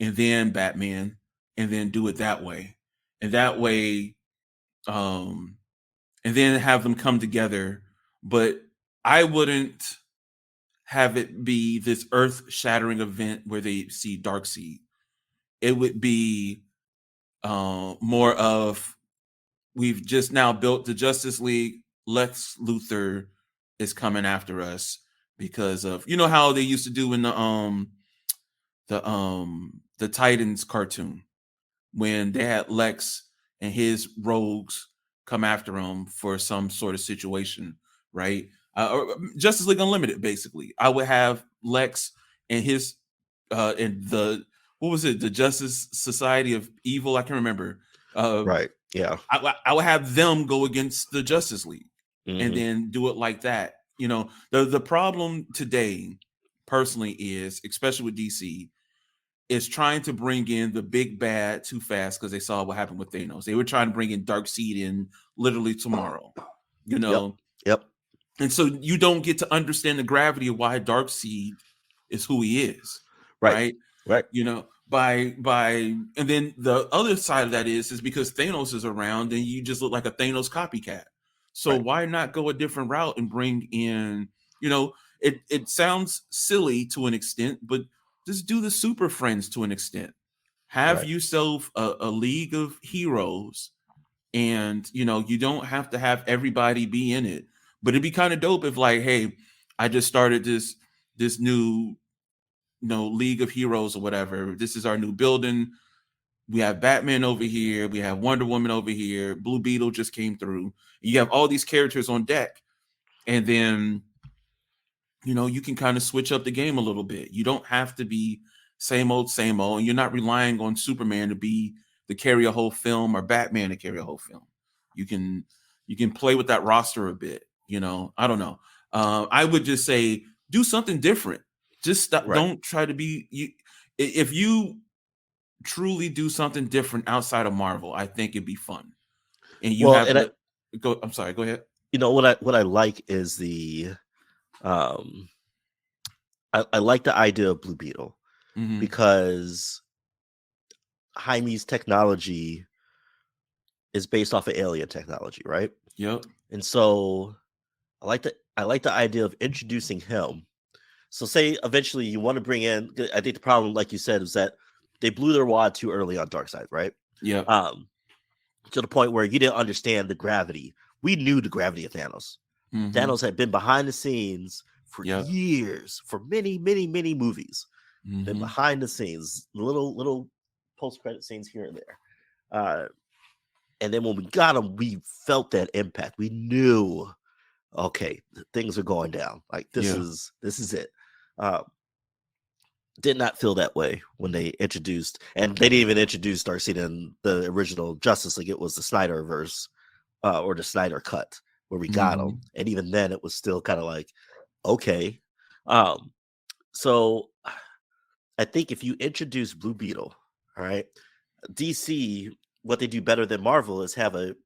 and then Batman, and then do it that way. And that way, um, and then have them come together. But I wouldn't have it be this earth shattering event where they see Darkseid. It would be more of we've just now built the Justice League. Lex Luthor is coming after us because of how they used to do in the Titans cartoon when they had Lex and his rogues come after him for some sort of situation, right? Or Justice League Unlimited, basically. I would have Lex and his and the what was it? The Justice Society of Evil. I can remember. Uh, Right. Yeah. I would have them go against the Justice League and Hmm. then do it like that. The problem today, personally, is especially with DC, is trying to bring in the big bad too fast because they saw what happened with Thanos. They were trying to bring in Darkseid in literally tomorrow, you Yep. know, Yep. and so you don't get to understand the gravity of why Darkseid is who he is, Right. right? Right. By and then the other side of that is because Thanos is around and you just look like a Thanos copycat. So Right. why not go a different route and bring in, it sounds silly to an extent, but just do the super friends to an extent. Have Right. yourself a league of heroes, and you don't have to have everybody be in it. But it'd be kind of dope if, like, hey, I just started this new league of heroes or whatever. This is our new building. We have Batman over here, we have Wonder Woman over here, Blue Beetle just came through. You have all these characters on deck, and then you can kind of switch up the game a little bit. You don't have to be same old, and you're not relying on Superman to carry a whole film or Batman to carry a whole film. You can play with that roster a bit. I don't know. I would just say do something different. Just stop. Right. Don't try to be you. If you truly do something different outside of Marvel, I think it'd be fun. And you Well, have and the go. I'm sorry. Go ahead. what I like is um I like the idea of Blue Beetle Hmm. because Jaime's technology is based off of alien technology, right? Yep. And so I like the idea of introducing him So say eventually you want to bring in. I think the problem, like you said, is that they blew their wad too early on Darkseid, right? Yeah. Um, to the point where you didn't understand the gravity. We knew the gravity of Thanos. Mm-hmm. Thanos had been behind the scenes for Yeah. years, for many, many, many movies. Been Mm-hmm. behind the scenes, little post credit scenes here and there. And then when we got him, we felt that impact. We knew, okay, things are going down. Like Yeah. this is it. Uh, did not feel that way when they introduced, and they didn't even introduce Darkseid in the original Justice League. It was the Snyderverse or the Snyder cut where we got Mm-hmm. him, and even then, it was still kind of like, okay. Um, so I think if you introduce Blue Beetle, all right, DC, what they do better than Marvel is have an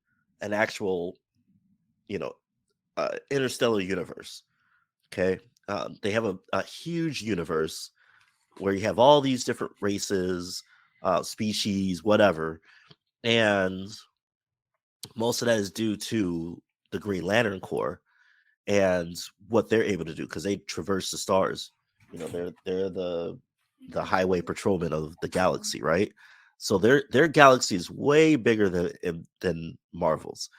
actual, you know, interstellar universe. Okay, they have a huge universe where you have all these different races, species, whatever, and most of that is due to the Green Lantern Corps and what they're able to do because they traverse the stars. You know, they're the highway patrolmen of the galaxy, right? So their galaxy is way bigger than Marvel's.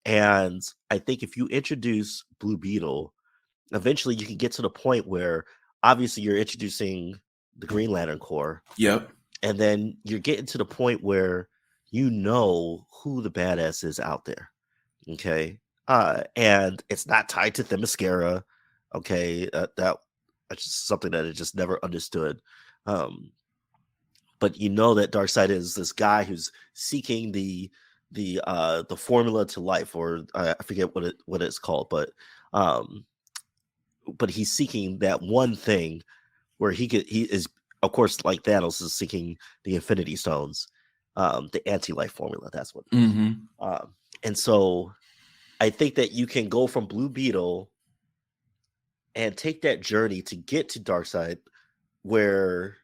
And I think if you introduce Blue Beetle, eventually you can get to the point where obviously you're introducing the Green Lantern Corps, Yep. and then you're getting to the point where you know who the badass is out there. Okay. And it's not tied to Themyscira. Okay. That's just something that I just never understood. Um, but you know that Darkseid is this guy who's seeking the formula to life, or I forget what it's called, um, but he's seeking that one thing where he is, of course, like Thanos is seeking the Infinity Stones, the anti-life formula. That's what it is. Mm-hmm. And so I think that you can go from Blue Beetle and take that journey to get to Darkseid, where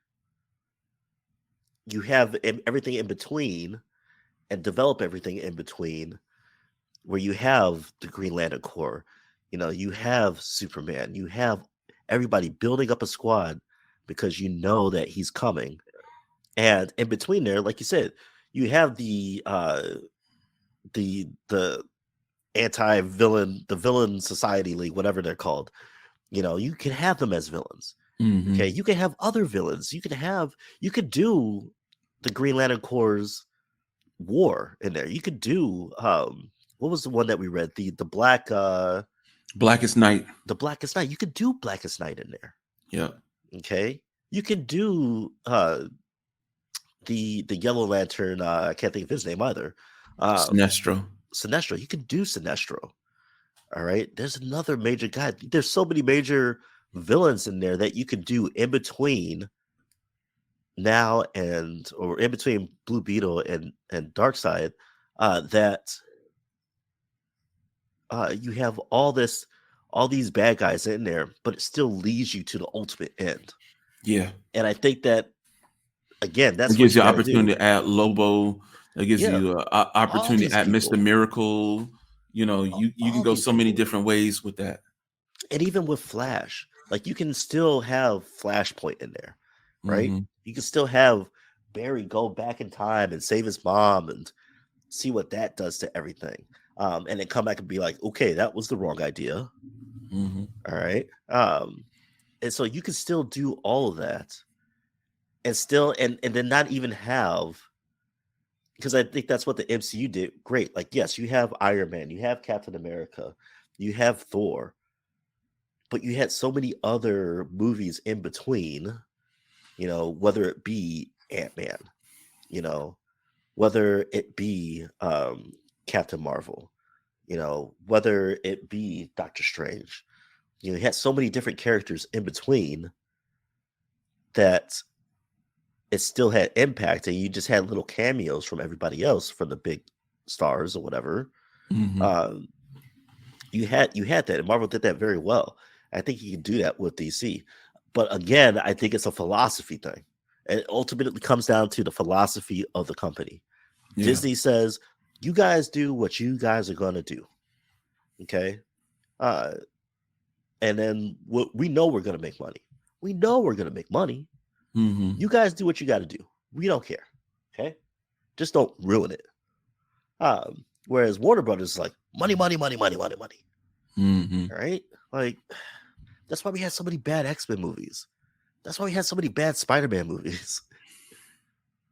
you have everything in between and develop everything in between, where you have the Green Lantern Corps, you have Superman, you have everybody building up a squad because you know that he's coming. And in between there, like you said, you have the anti-villain, the Villain Society League, whatever they're called. You can have them as villains. Mm-hmm. Okay, you can have other villains. You could do the Green Lantern Corps' war in there. You could do what was the one that we read? Blackest Night. The Blackest Night. You could do Blackest Night in there. Yeah. Okay. You could do the Yellow Lantern, I can't think of his name either. Sinestro. Sinestro. You could do Sinestro. All right. There's another major guy. There's so many major villains in there that you could do in between now or in between Blue Beetle and Darkseid, that you have all these bad guys in there, but it still leads you to the ultimate end. Yeah. And I think that, again, It that's what gives you you got to opportunity do. to add Lobo. It gives Yeah, you all opportunity these to add Mr. people, Miracle. You can all go these so many people, different ways with that. and even with Flash, like you can still have Flashpoint in there, right? Mm-hmm. You can still have Barry go back in time and save his mom and see what that does to everything. And then come back and be like, okay, that was the wrong idea. Mm-hmm. All right. And so you can still do all of that and still and then not even have, because I think that's what the MCU did great. Like, yes, you have Iron Man, you have Captain America, you have Thor, but you had so many other movies in between, whether it be Ant-Man, you know, whether it be Captain Marvel, whether it be Doctor Strange. You had so many different characters in between that it still had impact, and you just had little cameos from everybody else, from the big stars or whatever. Mm-hmm. You had that, and Marvel did that very well. I think you can do that with DC, but again, I think it's a philosophy thing. It ultimately comes down to the philosophy of the company. Yeah. Disney says, "You guys do what you guys are going to do." Okay, and then we know we're going to make money. We know we're gonna make money. Mm-hmm. You guys do what you got to do. We don't care. Okay, just don't ruin it. Whereas Warner Brothers is like money, money, money, money, money, money. Mm-hmm. All right, like that's why we had so many bad X-Men movies. That's why we had so many bad Spider-Man movies.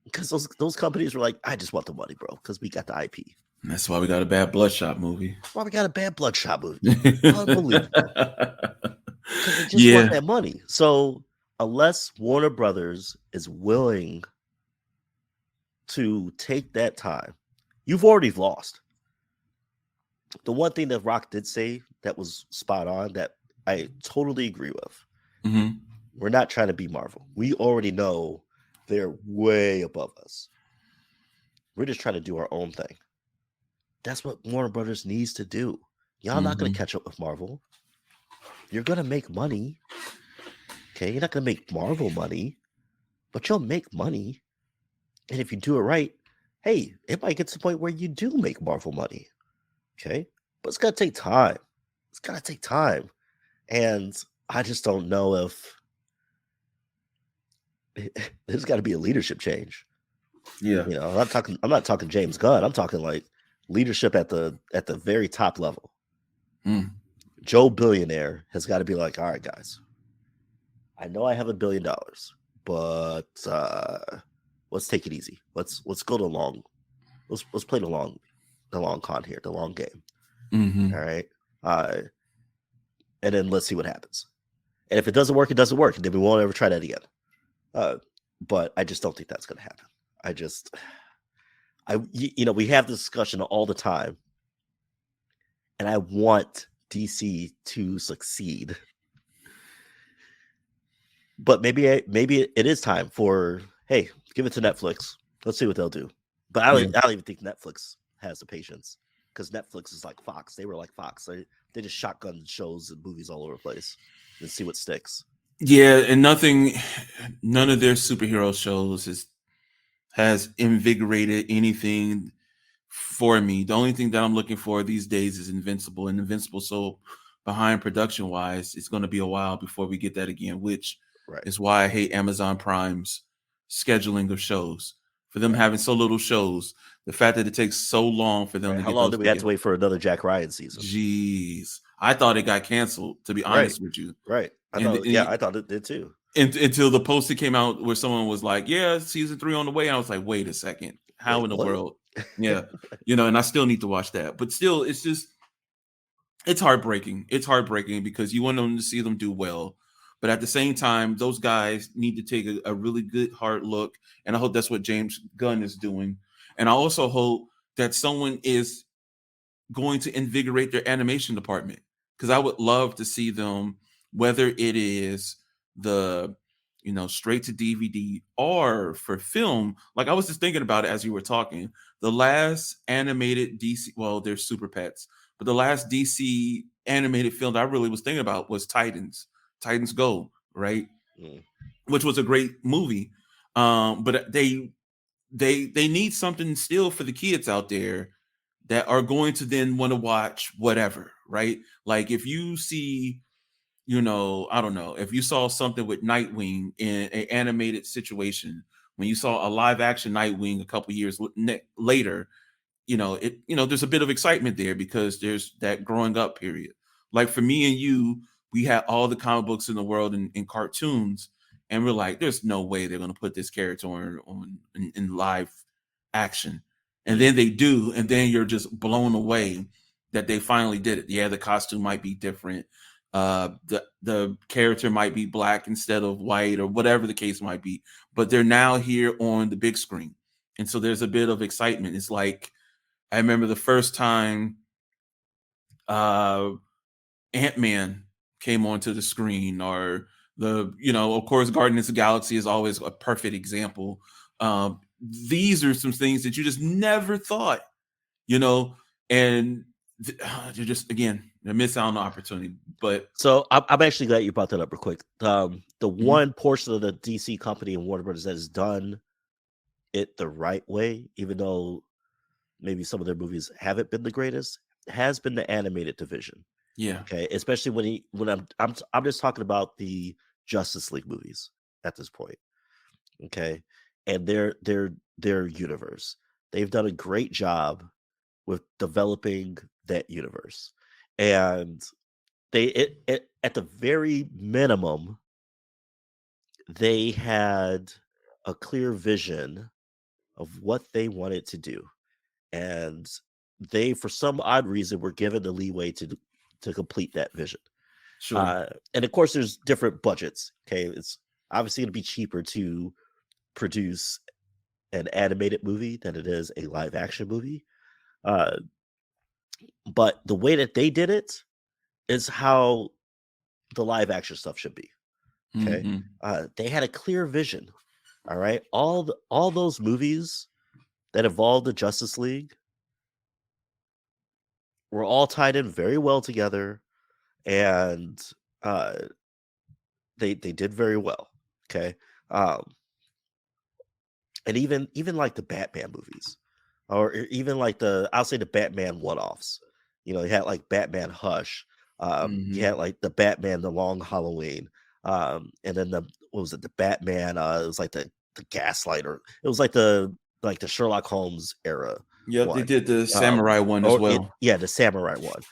Because those companies were like, I just want the money, bro, because we got the IP. And that's why we got a bad Bloodshot movie. That's why we got a bad Bloodshot movie. Unbelievable. Because they just want Yeah. that money. So unless Warner Brothers is willing to take that time, you've already lost. The one thing that Rock did say that was spot on that I totally agree with. Mm-hmm. We're not trying to be Marvel. We already know they're way above us. We're just trying to do our own thing. That's what Warner Brothers needs to do. Y'all not going to catch up with Marvel. You're going to make money. Okay, you're not going to make Marvel money, but you'll make money. And if you do it right, hey, it might get to the point where you do make Marvel money. Okay, but it's going to take time. It's going to take time. And I just don't know if there's got to be a leadership change. Yeah. You know, I'm not talking James Gunn. I'm talking like leadership at the very top level. Mm. Joe Billionaire has got to be like, all right, guys, I know I have $1 billion, but let's take it easy. Let's go the long. Let's play the long con here, the long game. Mm-hmm. All right, and then let's see what happens. And if it doesn't work, it doesn't work, and then we won't ever try that again. But I just don't think that's going to happen. We have this discussion all the time, and I want DC to succeed. But maybe it is time for, hey, give it to Netflix. Let's see what they'll do. But I don't even think Netflix has the patience, because Netflix is like Fox. They were like Fox. They just shotgun shows and movies all over the place and see what sticks. Yeah, and none of their superhero shows has invigorated anything for me. The only thing that I'm looking for these days is Invincible, and Invincible, so behind production wise, it's going to be a while before we get that again, which is why I hate Amazon Prime's scheduling of shows. For them having so little shows, the fact that it takes so long for them to How get long those do we have to wait for another Jack Ryan season? Jeez, I thought it got canceled, to be honest with you. Right. I thought it did too. Until the poster came out where someone was like, yeah, season 3 on the way. I was like, wait a second. How in the world? Yeah. And I still need to watch that. But still, it's heartbreaking. It's heartbreaking because you want them to see them do well. But at the same time, those guys need to take a really good hard look. And I hope that's what James Gunn is doing. And I also hope that someone is going to invigorate their animation department, because I would love to see them, whether it is the straight to DVD or for film. Like, I was just thinking about it as you were talking. The last animated DC, well, there's Super Pets, but the last DC animated film that I really was thinking about was Titans Go, right? Which was a great movie. But they need something still for the kids out there that are going to then want to watch whatever, right? Like, if you see, I don't know, if you saw something with Nightwing in an animated situation, when you saw a live action Nightwing a couple years later, there's a bit of excitement there because there's that growing up period. Like, for me and you, we had all the comic books in the world in cartoons, and we're like, there's no way they're going to put this character in live action. And then they do, and then you're just blown away that they finally did it. Yeah, the costume might be different. The character might be black instead of white, or whatever the case might be, but they're now here on the big screen. And so there's a bit of excitement. It's like, I remember the first time Ant-Man came onto the screen, or of course, Guardians of the Galaxy is always a perfect example. These are some things that you just never thought, and they're just, again, they're missing out on the opportunity. But so I'm actually glad you brought that up real quick. The one portion of the DC company and Warner Brothers that has done it the right way, even though maybe some of their movies haven't been the greatest, has been the animated division. Yeah. Okay. Especially when I'm just talking about the Justice League movies at this point. Okay, and their universe. They've done a great job with developing that universe, and at the very minimum, they had a clear vision of what they wanted to do, and they, for some odd reason, were given the leeway to complete that vision. Sure. And of course, there's different budgets. Okay, it's obviously going to be cheaper to produce an animated movie than it is a live action movie. But the way that they did it is how the live action stuff should be. Okay, they had a clear vision. All right, all those movies that evolved the Justice League were all tied in very well together, and they did very well. Okay, and even like the Batman movies, or even like I'll say the Batman one-offs. You had like Batman Hush, you had like the Batman The Long Halloween, and then what was it, the Batman? It was like the Gaslighter. It was like the Sherlock Holmes era. Yep, they did the samurai one as well. The samurai one.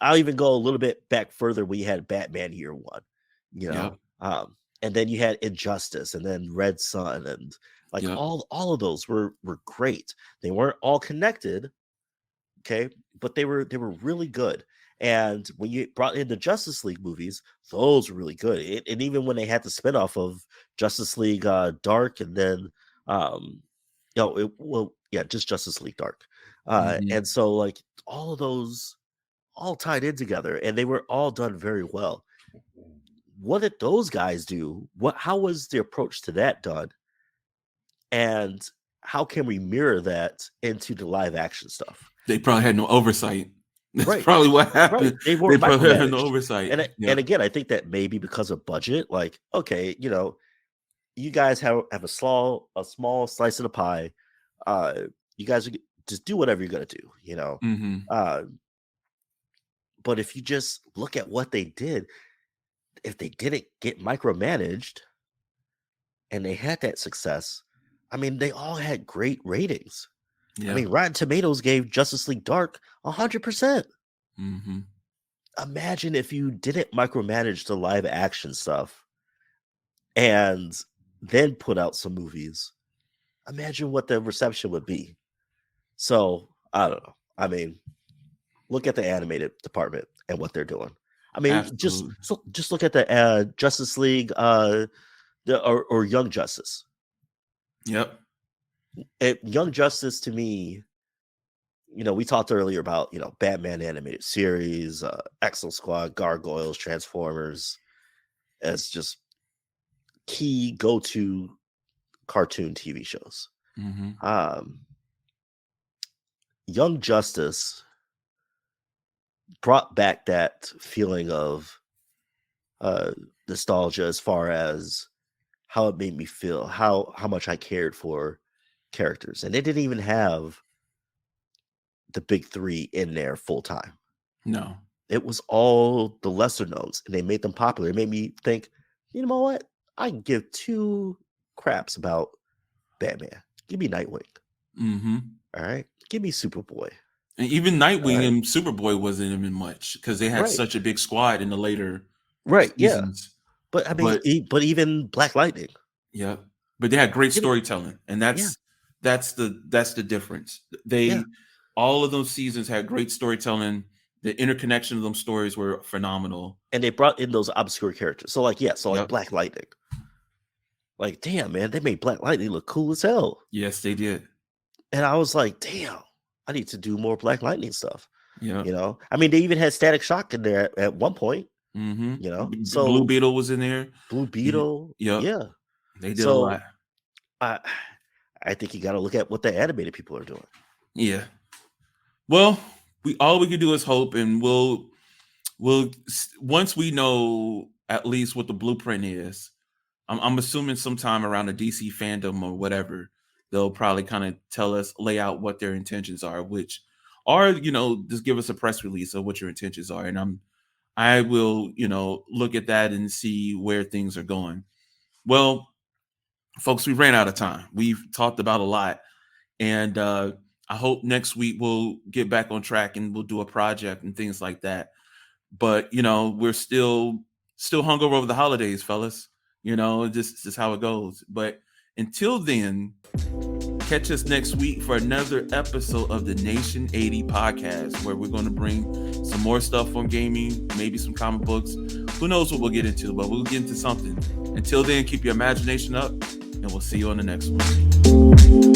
I'll even go a little bit back further. We had Batman Year One. Yep. And then you had Injustice, and then Red Sun, and like all of those were great. They weren't all connected, okay, but they were really good. And when you brought in the Justice League movies, those were really good. And even when they had the spinoff of Justice League Dark, and then just Justice League Dark. And so like all of those all tied in together, and they were all done very well. What did those guys do? How was the approach to that done? And how can we mirror that into the live action stuff? They probably had no oversight. That's probably what happened. Right. They probably had no oversight. And again, I think that maybe because of budget, like, okay, you guys have a small slice of the pie. You guys just do whatever you're gonna do, but if you just look at what they did, if they didn't get micromanaged and they had that success, I mean, they all had great ratings. I mean, Rotten Tomatoes gave Justice League Dark 100%. Imagine if you didn't micromanage the live action stuff and then put out some movies. Imagine what the reception would be. So I don't know. I mean, look at the animated department and what they're doing. I mean, just look at the Justice League or Young Justice. Yep. Young Justice, to me, we talked earlier about Batman animated series, Exo Squad, Gargoyles, Transformers as just key go-to cartoon TV shows. Young Justice brought back that feeling of nostalgia as far as how it made me feel, how much I cared for characters. And they didn't even have the big three in there full time. No. It was all the lesser knowns, and they made them popular. It made me think, you know what? I can give two craps about Batman. Give me Nightwing. All right. Give me Superboy. And even Nightwing and Superboy wasn't even much because they had such a big squad in the later seasons. But I mean, but even Black Lightning. Yeah. But they had great storytelling, and that's the difference. All of those seasons had great storytelling. The interconnection of those stories were phenomenal, and they brought in those obscure characters. So like Black Lightning. Like, damn, man, they made Black Lightning look cool as hell. Yes, they did. And I was like, damn, I need to do more Black Lightning stuff. Yeah. I mean, they even had Static Shock in there at one point. So Blue Beetle was in there. Blue Beetle. Yeah. They did a lot. I think you got to look at what the animated people are doing. Yeah. Well, all we can do is hope, and we'll once we know at least what the blueprint is. I'm assuming sometime around the DC fandom or whatever, they'll probably kind of lay out what their intentions are, which are, just give us a press release of what your intentions are. And I will, look at that and see where things are going. Well, folks, we ran out of time. We've talked about a lot, and I hope next week we'll get back on track and we'll do a project and things like that. But we're still hungover over the holidays, fellas. Just how it goes. But until then, catch us next week for another episode of the Nation 80 Podcast, where we're going to bring some more stuff on gaming, maybe some comic books. Who knows what we'll get into, but we'll get into something. Until then, keep your imagination up, and we'll see you on the next one.